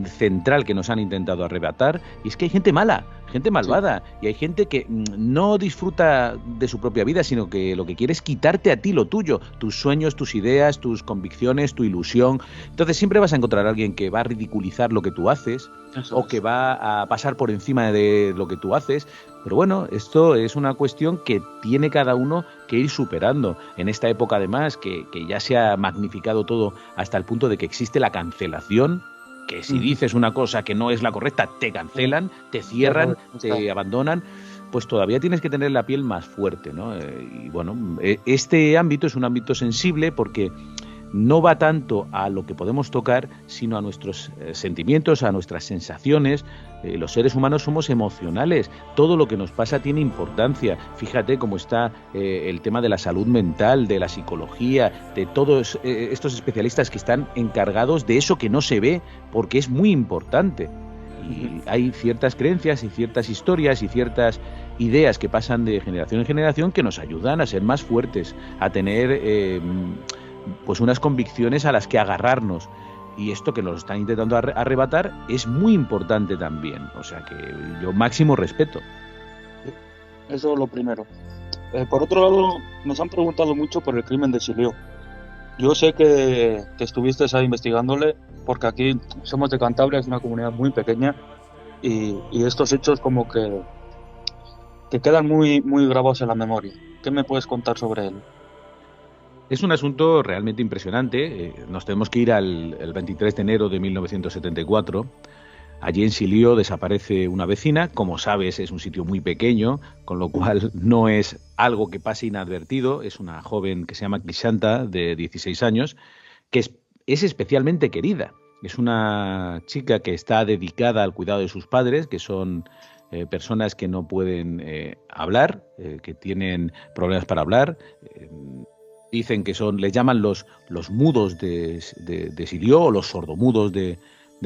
central que nos han intentado arrebatar, y es que hay gente mala, gente malvada, y hay gente que no disfruta de su propia vida, sino que lo que quiere es quitarte a ti lo tuyo, tus sueños, tus ideas, tus convicciones, tu ilusión. Entonces siempre vas a encontrar a alguien que va a ridiculizar lo que tú haces, o que va a pasar por encima de lo que tú haces. Pero bueno, esto es una cuestión que tiene cada uno que ir superando. En esta época, además, que ya se ha magnificado todo hasta el punto de que existe la cancelación, que si dices una cosa que no es la correcta, te cancelan, te cierran, te abandonan, pues todavía tienes que tener la piel más fuerte, ¿no? Y bueno, este ámbito es un ámbito sensible porque no va tanto a lo que podemos tocar, sino a nuestros sentimientos, a nuestras sensaciones. Los seres humanos somos emocionales, todo lo que nos pasa tiene importancia. Fíjate cómo está el tema de la salud mental, de la psicología, de todos estos especialistas que están encargados de eso que no se ve, porque es muy importante. Y hay ciertas creencias y ciertas historias y ciertas ideas que pasan de generación en generación que nos ayudan a ser más fuertes, a tener pues unas convicciones a las que agarrarnos, y esto que nos están intentando arrebatar es muy importante también, o sea que yo máximo respeto. Eso es lo primero. Por otro lado, nos han preguntado mucho por el crimen de Silió. Yo sé que estuviste ahí investigándole, porque aquí somos de Cantabria, es una comunidad muy pequeña, y estos hechos como que quedan muy, muy grabados en la memoria. ¿Qué me puedes contar sobre él? Es un asunto realmente impresionante. Nos tenemos que ir al 23 de enero de 1974. Allí en Silió desaparece una vecina. Como sabes, es un sitio muy pequeño, con lo cual no es algo que pase inadvertido. Es una joven que se llama Crisanta, de 16 años, que es especialmente querida. Es una chica que está dedicada al cuidado de sus padres, que son personas que no pueden hablar, que tienen problemas para hablar. Dicen que les llaman los mudos de Silió, o los sordomudos de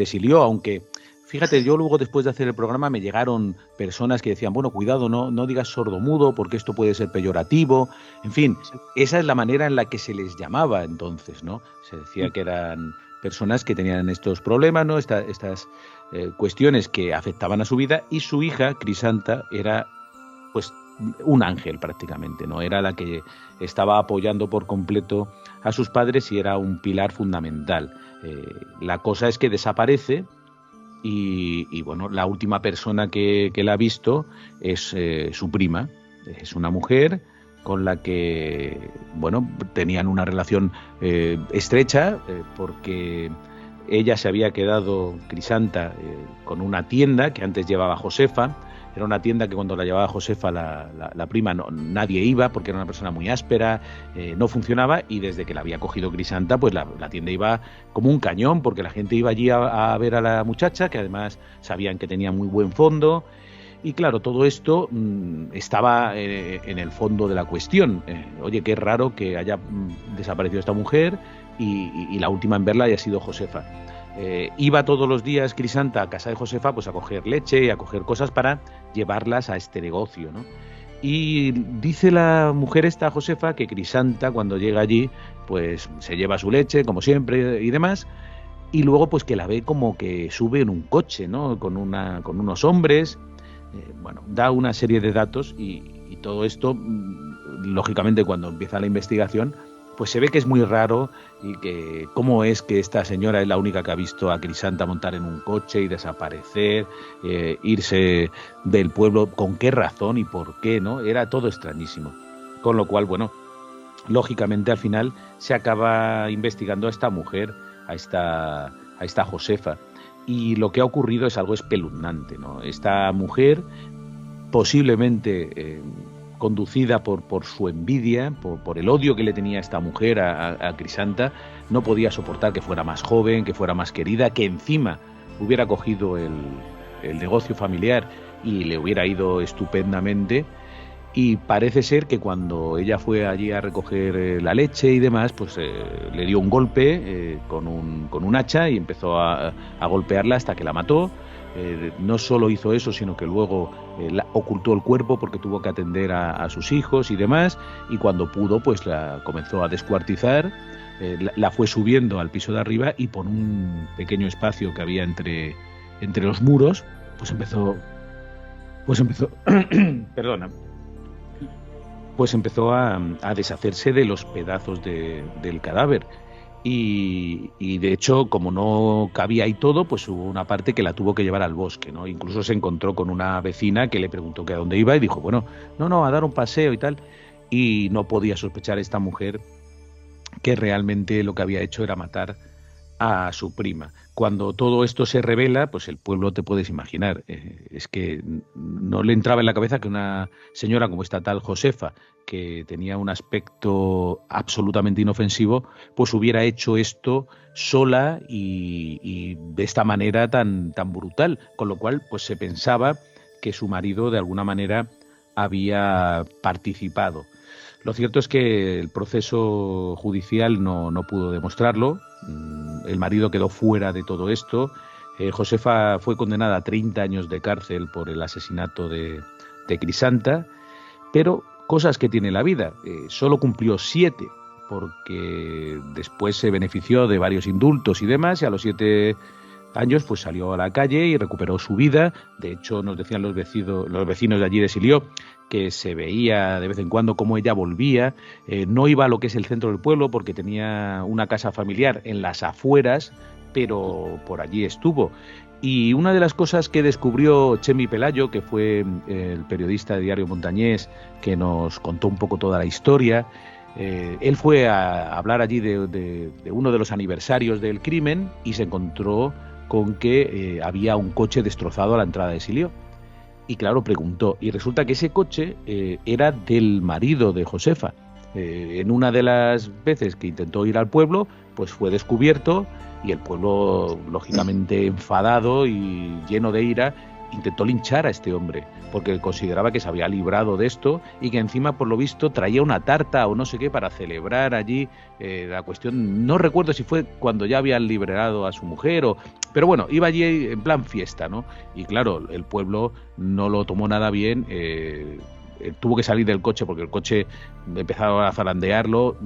Silió, aunque fíjate, yo luego después de hacer el programa me llegaron personas que decían, bueno, cuidado, no digas sordomudo porque esto puede ser peyorativo. En fin, esa es la manera en la que se les llamaba entonces, ¿no? Se decía que eran personas que tenían estos problemas, ¿no? Estas cuestiones que afectaban a su vida, y su hija, Crisanta, era pues un ángel prácticamente, ¿no? Era la que estaba apoyando por completo a sus padres y era un pilar fundamental. La cosa es que desaparece y bueno, la última persona que la ha visto es su prima. Es una mujer con la que, bueno, tenían una relación estrecha porque ella se había quedado, Crisanta, con una tienda que antes llevaba Josefa. Era una tienda que cuando la llevaba Josefa, la prima, nadie iba porque era una persona muy áspera, no funcionaba, y desde que la había cogido Crisanta, pues la tienda iba como un cañón, porque la gente iba allí a ver a la muchacha, que además sabían que tenía muy buen fondo. Y claro, todo esto estaba en el fondo de la cuestión. Oye, qué raro que haya desaparecido esta mujer y la última en verla haya sido Josefa. Iba todos los días Crisanta a casa de Josefa pues a coger leche y a coger cosas para llevarlas a este negocio, ¿no? Y dice la mujer esta, Josefa, que Crisanta, cuando llega allí, pues se lleva su leche, como siempre, y demás, y luego pues que la ve como que sube en un coche, ¿no? Con unos hombres, bueno, da una serie de datos y todo esto, lógicamente, cuando empieza la investigación, pues se ve que es muy raro y que cómo es que esta señora es la única que ha visto a Crisanta montar en un coche y desaparecer, irse del pueblo, con qué razón y por qué, ¿no? Era todo extrañísimo. Con lo cual, bueno, lógicamente al final se acaba investigando a esta mujer, a esta Josefa. Y lo que ha ocurrido es algo espeluznante, ¿no? Esta mujer, posiblemente conducida por su envidia, por el odio que le tenía esta mujer a Crisanta, no podía soportar que fuera más joven, que fuera más querida, que encima hubiera cogido el negocio familiar y le hubiera ido estupendamente. Y parece ser que cuando ella fue allí a recoger la leche y demás, pues le dio un golpe con un hacha y empezó a golpearla hasta que la mató. No solo hizo eso, sino que luego ocultó el cuerpo porque tuvo que atender a sus hijos y demás, y cuando pudo pues la comenzó a descuartizar, la fue subiendo al piso de arriba y por un pequeño espacio que había entre los muros pues empezó perdona, pues empezó a deshacerse de los pedazos del cadáver. Y de hecho, como no cabía ahí todo, pues hubo una parte que la tuvo que llevar al bosque, ¿no? Incluso se encontró con una vecina que le preguntó que a dónde iba y dijo, bueno, no, a dar un paseo y tal. Y no podía sospechar esta mujer que realmente lo que había hecho era matar a su prima. Cuando todo esto se revela, pues el pueblo, te puedes imaginar, es que no le entraba en la cabeza que una señora como esta tal Josefa, que tenía un aspecto absolutamente inofensivo, pues hubiera hecho esto sola y de esta manera tan brutal, con lo cual pues se pensaba que su marido de alguna manera había participado. Lo cierto es que el proceso judicial no pudo demostrarlo. El marido quedó fuera de todo esto. Josefa fue condenada a 30 años de cárcel por el asesinato de Crisanta, pero cosas que tiene la vida. Solo cumplió 7, porque después se benefició de varios indultos y demás, y a los 7 años pues salió a la calle y recuperó su vida. De hecho, nos decían los vecinos de allí de Silió que se veía de vez en cuando cómo ella volvía. No iba a lo que es el centro del pueblo porque tenía una casa familiar en las afueras, pero por allí estuvo. Y una de las cosas que descubrió Chemi Pelayo, que fue el periodista de Diario Montañés, que nos contó un poco toda la historia, él fue a hablar allí de uno de los aniversarios del crimen y se encontró con que había un coche destrozado a la entrada de Silió. Y claro, preguntó, y resulta que ese coche era del marido de Josefa. En una de las veces que intentó ir al pueblo, pues fue descubierto y el pueblo, lógicamente enfadado y lleno de ira, intentó linchar a este hombre, porque consideraba que se había librado de esto y que encima, por lo visto, traía una tarta o no sé qué para celebrar allí la cuestión. No recuerdo si fue cuando ya habían liberado a su mujer pero bueno, iba allí en plan fiesta, ¿no? Y claro, el pueblo no lo tomó nada bien. Tuvo que salir del coche porque el coche empezaba a zarandearlo,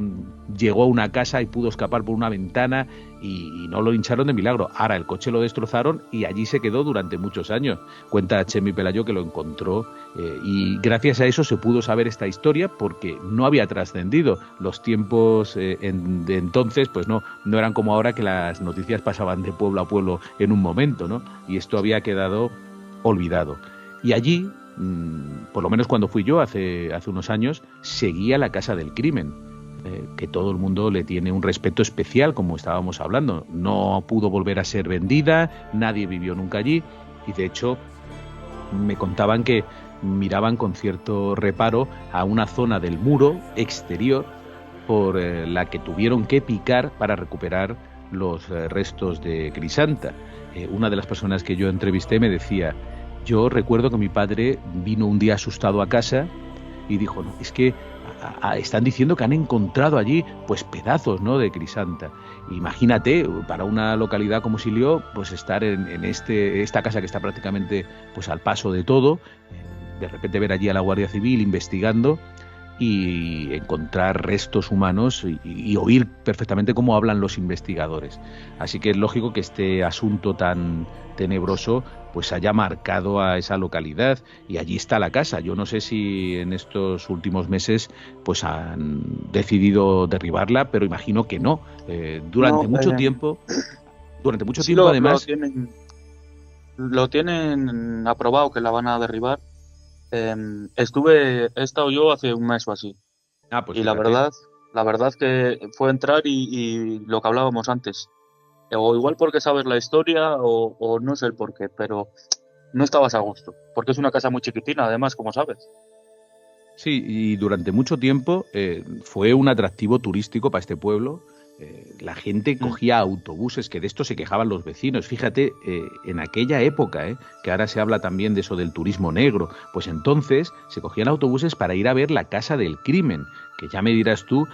llegó a una casa y pudo escapar por una ventana y no lo hincharon de milagro. Ahora el coche lo destrozaron y allí se quedó durante muchos años. Cuenta Chemi Pelayo que lo encontró y gracias a eso se pudo saber esta historia porque no había trascendido. Los tiempos de entonces pues no eran como ahora, que las noticias pasaban de pueblo a pueblo en un momento, ¿no? Y esto había quedado olvidado. Y allí, por lo menos cuando fui yo hace unos años, seguía la casa del crimen, que todo el mundo le tiene un respeto especial, como estábamos hablando. No pudo volver a ser vendida, nadie vivió nunca allí y de hecho me contaban que miraban con cierto reparo a una zona del muro exterior por la que tuvieron que picar para recuperar los restos de Crisanta. Una de las personas que yo entrevisté me decía: yo recuerdo que mi padre vino un día asustado a casa y dijo, no, es que están diciendo que han encontrado allí pues pedazos, ¿no?, de Crisanta. Imagínate, para una localidad como Silió, pues estar en esta casa que está prácticamente pues al paso de todo, de repente ver allí a la Guardia Civil investigando y encontrar restos humanos y oír perfectamente cómo hablan los investigadores. Así que es lógico que este asunto tan tenebroso pues haya marcado a esa localidad, y allí está la casa. Yo no sé si en estos últimos meses pues han decidido derribarla, pero imagino que no. Durante mucho tiempo Sí, además. lo tienen aprobado que la van a derribar. He estado yo hace un mes o así. Pues Y la verdad que fue entrar y lo que hablábamos antes. O igual porque sabes la historia o no sé el por qué, pero no estabas a gusto. Porque es una casa muy chiquitina, además, como sabes. Sí, y durante mucho tiempo fue un atractivo turístico para este pueblo. La gente cogía autobuses, que de esto se quejaban los vecinos. Fíjate, en aquella época, que ahora se habla también de eso del turismo negro, pues entonces se cogían autobuses para ir a ver la casa del crimen, que ya me dirás tú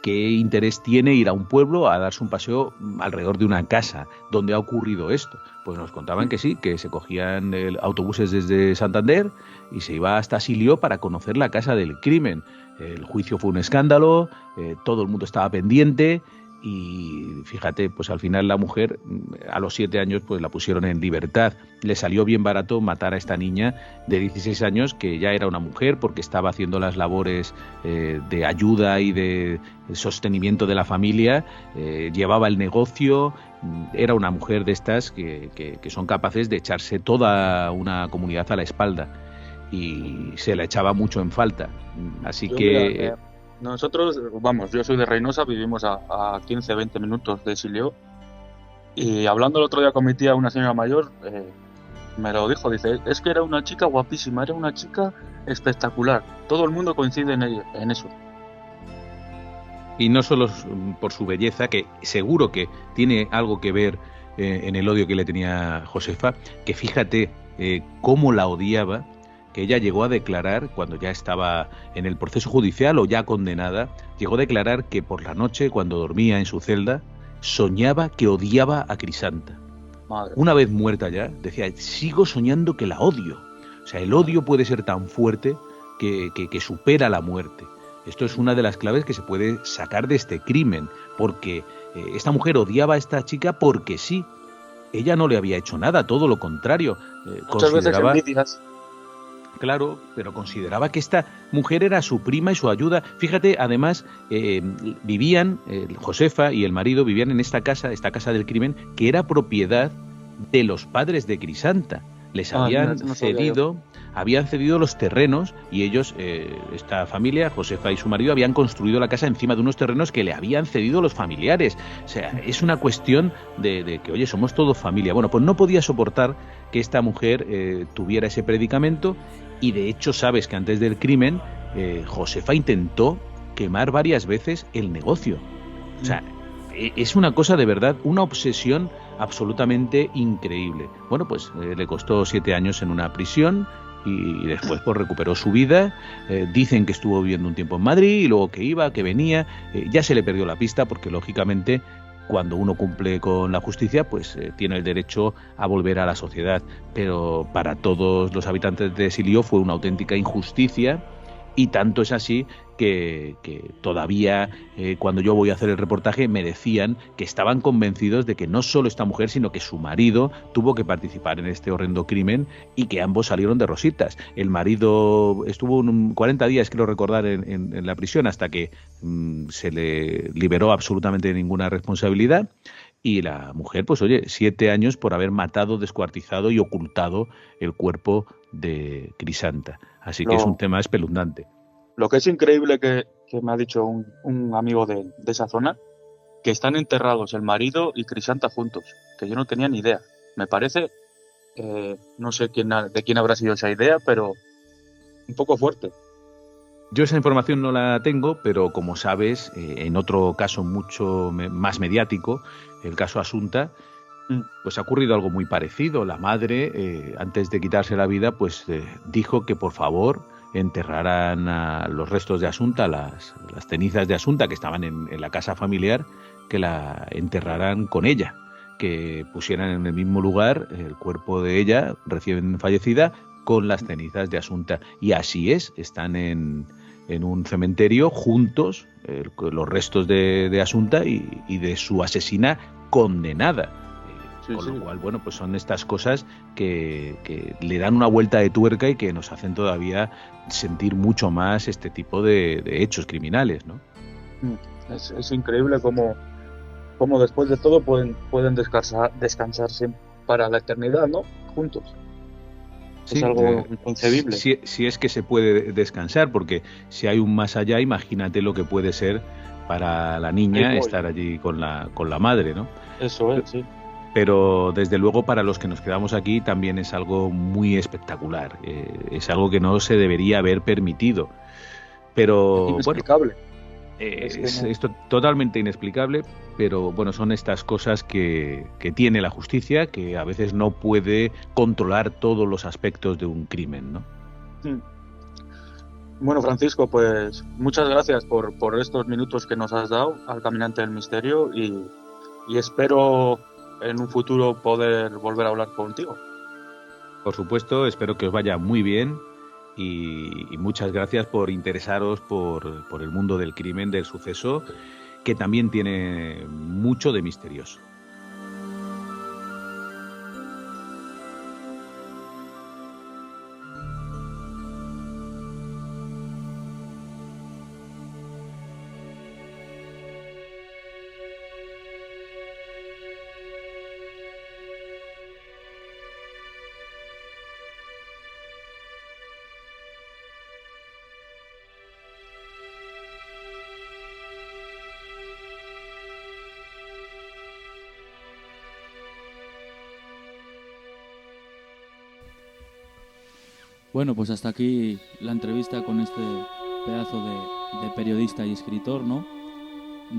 qué interés tiene ir a un pueblo a darse un paseo alrededor de una casa donde ha ocurrido esto. Pues nos contaban que sí, que se cogían autobuses desde Santander y se iba hasta Silió para conocer la casa del crimen. El juicio fue un escándalo, todo el mundo estaba pendiente y fíjate, pues al final la mujer a los 7 años pues la pusieron en libertad. Le salió bien barato matar a esta niña de 16 años, que ya era una mujer porque estaba haciendo las labores de ayuda y de sostenimiento de la familia, llevaba el negocio, era una mujer de estas que son capaces de echarse toda una comunidad a la espalda. Y se la echaba mucho en falta. Así que... nosotros, yo soy de Reynosa, vivimos a 15-20 minutos de Silió, y hablando el otro día con mi tía, una señora mayor, me lo dijo, dice, es que era una chica guapísima, era una chica espectacular, todo el mundo coincide en eso. Y no solo por su belleza, que seguro que tiene algo que ver en el odio que le tenía Josefa, que fíjate cómo la odiaba, que ella llegó a declarar, cuando ya estaba en el proceso judicial o ya condenada, llegó a declarar que por la noche, cuando dormía en su celda, soñaba que odiaba a Crisanta. Madre. Una vez muerta ya, decía, sigo soñando que la odio. O sea, el odio puede ser tan fuerte que supera la muerte. Esto es una de las claves que se puede sacar de este crimen, porque esta mujer odiaba a esta chica porque sí. Ella no le había hecho nada, todo lo contrario. Muchas veces envidias. Claro, pero consideraba que esta mujer era su prima y su ayuda. Fíjate, además, vivían, Josefa y el marido vivían en esta casa del crimen, que era propiedad de los padres de Crisanta. Les habían cedido los terrenos y ellos, esta familia, Josefa y su marido, habían construido la casa encima de unos terrenos que le habían cedido los familiares. O sea, es una cuestión de que, oye, somos todos familia. Bueno, pues no podía soportar que esta mujer tuviera ese predicamento, y de hecho sabes que antes del crimen Josefa intentó quemar varias veces el negocio. O sea, es una cosa de verdad, una obsesión absolutamente increíble. Bueno, pues le costó 7 años en una prisión y después pues recuperó su vida. Dicen que estuvo viviendo un tiempo en Madrid y luego que iba, que venía. Ya se le perdió la pista porque lógicamente cuando uno cumple con la justicia pues tiene el derecho a volver a la sociedad. Pero para todos los habitantes de Silió fue una auténtica injusticia, y tanto es así que todavía cuando yo voy a hacer el reportaje me decían que estaban convencidos de que no solo esta mujer, sino que su marido tuvo que participar en este horrendo crimen y que ambos salieron de rositas. El marido estuvo 40 días, creo recordar, en la prisión hasta que se le liberó absolutamente de ninguna responsabilidad. Y la mujer, pues oye, 7 años por haber matado, descuartizado y ocultado el cuerpo de Crisanta. Así que es un tema espeluznante. Lo que es increíble que me ha dicho un amigo de esa zona, que están enterrados el marido y Crisanta juntos, que yo no tenía ni idea. Me parece, no sé de quién habrá sido esa idea, pero un poco fuerte. Yo esa información no la tengo, pero como sabes, en otro caso mucho más mediático, el caso Asunta, pues ha ocurrido algo muy parecido. La madre, antes de quitarse la vida, pues dijo que por favor enterraran a los restos de Asunta, las cenizas de Asunta que estaban en la casa familiar, que la enterraran con ella, que pusieran en el mismo lugar el cuerpo de ella recién fallecida con las cenizas de Asunta. Y así es, están en un cementerio juntos, los restos de Asunta y de su asesina condenada. Con lo cual, bueno, pues son estas cosas que le dan una vuelta de tuerca y que nos hacen todavía sentir mucho más este tipo de hechos criminales, ¿no? Es increíble cómo después de todo pueden descansarse para la eternidad, ¿no? Juntos. Sí, es algo inconcebible. Si es que se puede descansar, porque si hay un más allá, imagínate lo que puede ser para la niña estar allí con la madre, ¿no? Eso es, sí. Pero desde luego para los que nos quedamos aquí también es algo muy espectacular, es algo que no se debería haber permitido, pero inexplicable. Es totalmente inexplicable, pero bueno, son estas cosas que tiene la justicia, que a veces no puede controlar todos los aspectos de un crimen, ¿no? Bueno, Francisco, pues muchas gracias por estos minutos que nos has dado al Caminante del Misterio y espero en un futuro poder volver a hablar contigo. Por supuesto, espero que os vaya muy bien y muchas gracias por interesaros por el mundo del crimen, del suceso, que también tiene mucho de misterioso. Bueno, pues hasta aquí la entrevista con este pedazo de periodista y escritor, ¿no?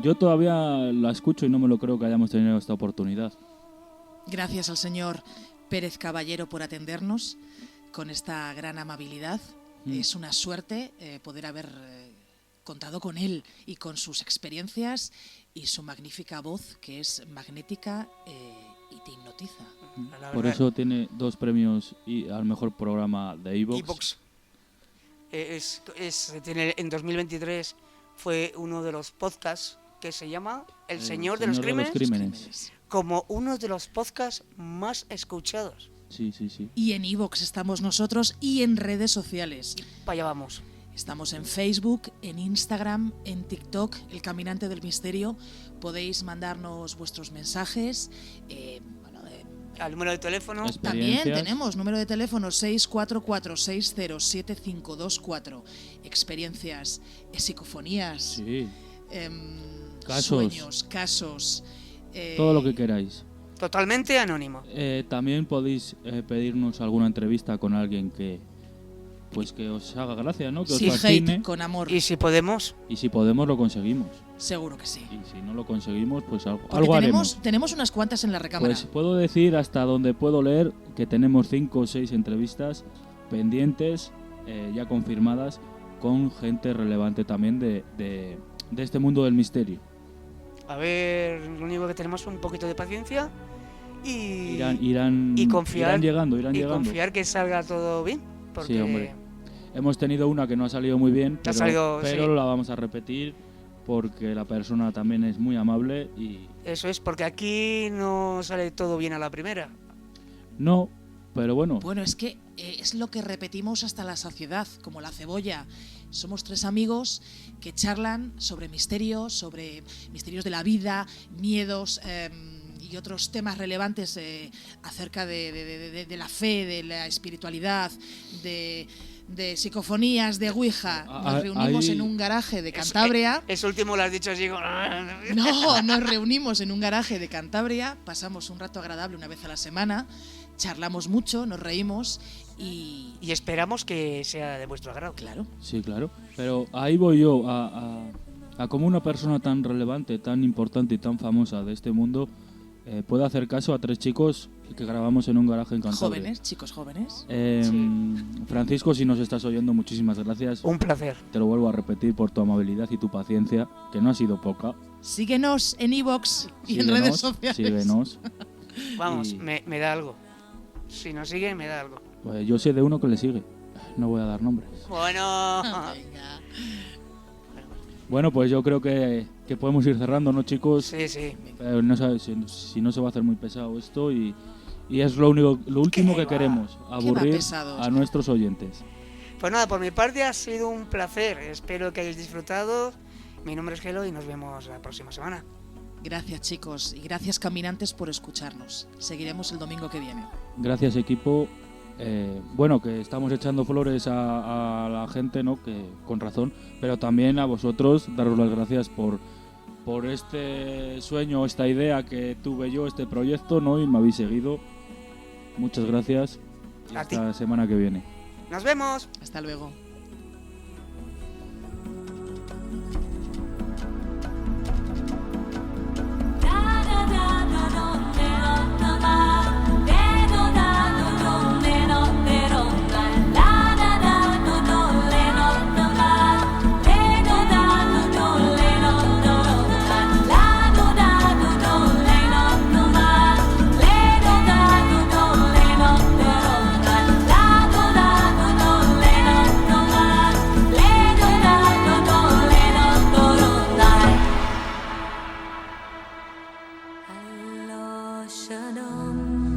Yo todavía la escucho y no me lo creo que hayamos tenido esta oportunidad. Gracias al señor Pérez Caballero por atendernos con esta gran amabilidad. Es una suerte poder haber contado con él y con sus experiencias y su magnífica voz, que es magnética y te hipnotiza. Por eso tiene 2 premios al mejor programa de iVoox. En 2023 fue uno de los podcasts que se llama El Señor de los Crímenes, como uno de los podcasts más escuchados. Sí. Y en iVoox estamos nosotros y en redes sociales. Para allá vamos. Estamos en Facebook, en Instagram, en TikTok, El Caminante del Misterio. Podéis mandarnos vuestros mensajes. Al número de teléfono. También tenemos número de teléfono 644-607524. Experiencias, psicofonías, sueños, casos. Todo lo que queráis. Totalmente anónimo. También podéis pedirnos alguna entrevista con alguien que os haga gracia, ¿no? Que os fascine. Con amor. Y si podemos lo conseguimos. Seguro que sí. Y si no lo conseguimos, pues algo haremos. Tenemos unas cuantas en la recámara. Pues puedo decir, hasta donde puedo leer, que tenemos 5 o 6 entrevistas pendientes, ya confirmadas, con gente relevante también de este mundo del misterio. A ver, lo único que tenemos es un poquito de paciencia y irán llegando. Confiar que salga todo bien. Porque sí, hombre. Hemos tenido una que no ha salido muy bien, pero sí. La vamos a repetir porque la persona también es muy amable y... Eso es, porque aquí no sale todo bien a la primera. No, pero bueno. Bueno, es que es lo que repetimos hasta la saciedad, como la cebolla. Somos 3 amigos que charlan sobre misterios de la vida, miedos y otros temas relevantes acerca de la fe, de la espiritualidad, de psicofonías, de Ouija. Nos reunimos en un garaje de Cantabria. Eso último lo has dicho así. No, nos reunimos en un garaje de Cantabria, pasamos un rato agradable una vez a la semana, charlamos mucho, nos reímos y esperamos que sea de vuestro agrado. Claro. Sí, claro. Pero ahí voy yo, a como una persona tan relevante, tan importante y tan famosa de este mundo puede hacer caso a 3 chicos que grabamos en un garaje en Cantabria. Chicos jóvenes. Francisco, si nos estás oyendo, muchísimas gracias. Un placer. Te lo vuelvo a repetir por tu amabilidad y tu paciencia, que no ha sido poca. Síguenos en iVoox y en redes sociales. Síguenos. Vamos, me da algo. Si nos sigue, me da algo. Pues yo sé de uno que le sigue. No voy a dar nombres. Bueno. Venga. Bueno, pues yo creo que podemos ir cerrando, ¿no, chicos? Sí, sí. No sabe, si no se va a hacer muy pesado esto y es lo último que queremos, aburrir pesados? a nuestros oyentes. Pues nada, por mi parte ha sido un placer. Espero que hayáis disfrutado. Mi nombre es Gelo y nos vemos la próxima semana. Gracias, chicos, y gracias, caminantes, por escucharnos. Seguiremos el domingo que viene. Gracias, equipo. Bueno, que estamos echando flores a la gente, ¿no? Que con razón, pero también a vosotros daros las gracias por este sueño, esta idea que tuve yo, este proyecto, ¿no? Y me habéis seguido. Muchas gracias y A hasta ti. la semana que viene. Nos vemos. Hasta luego. Shalom.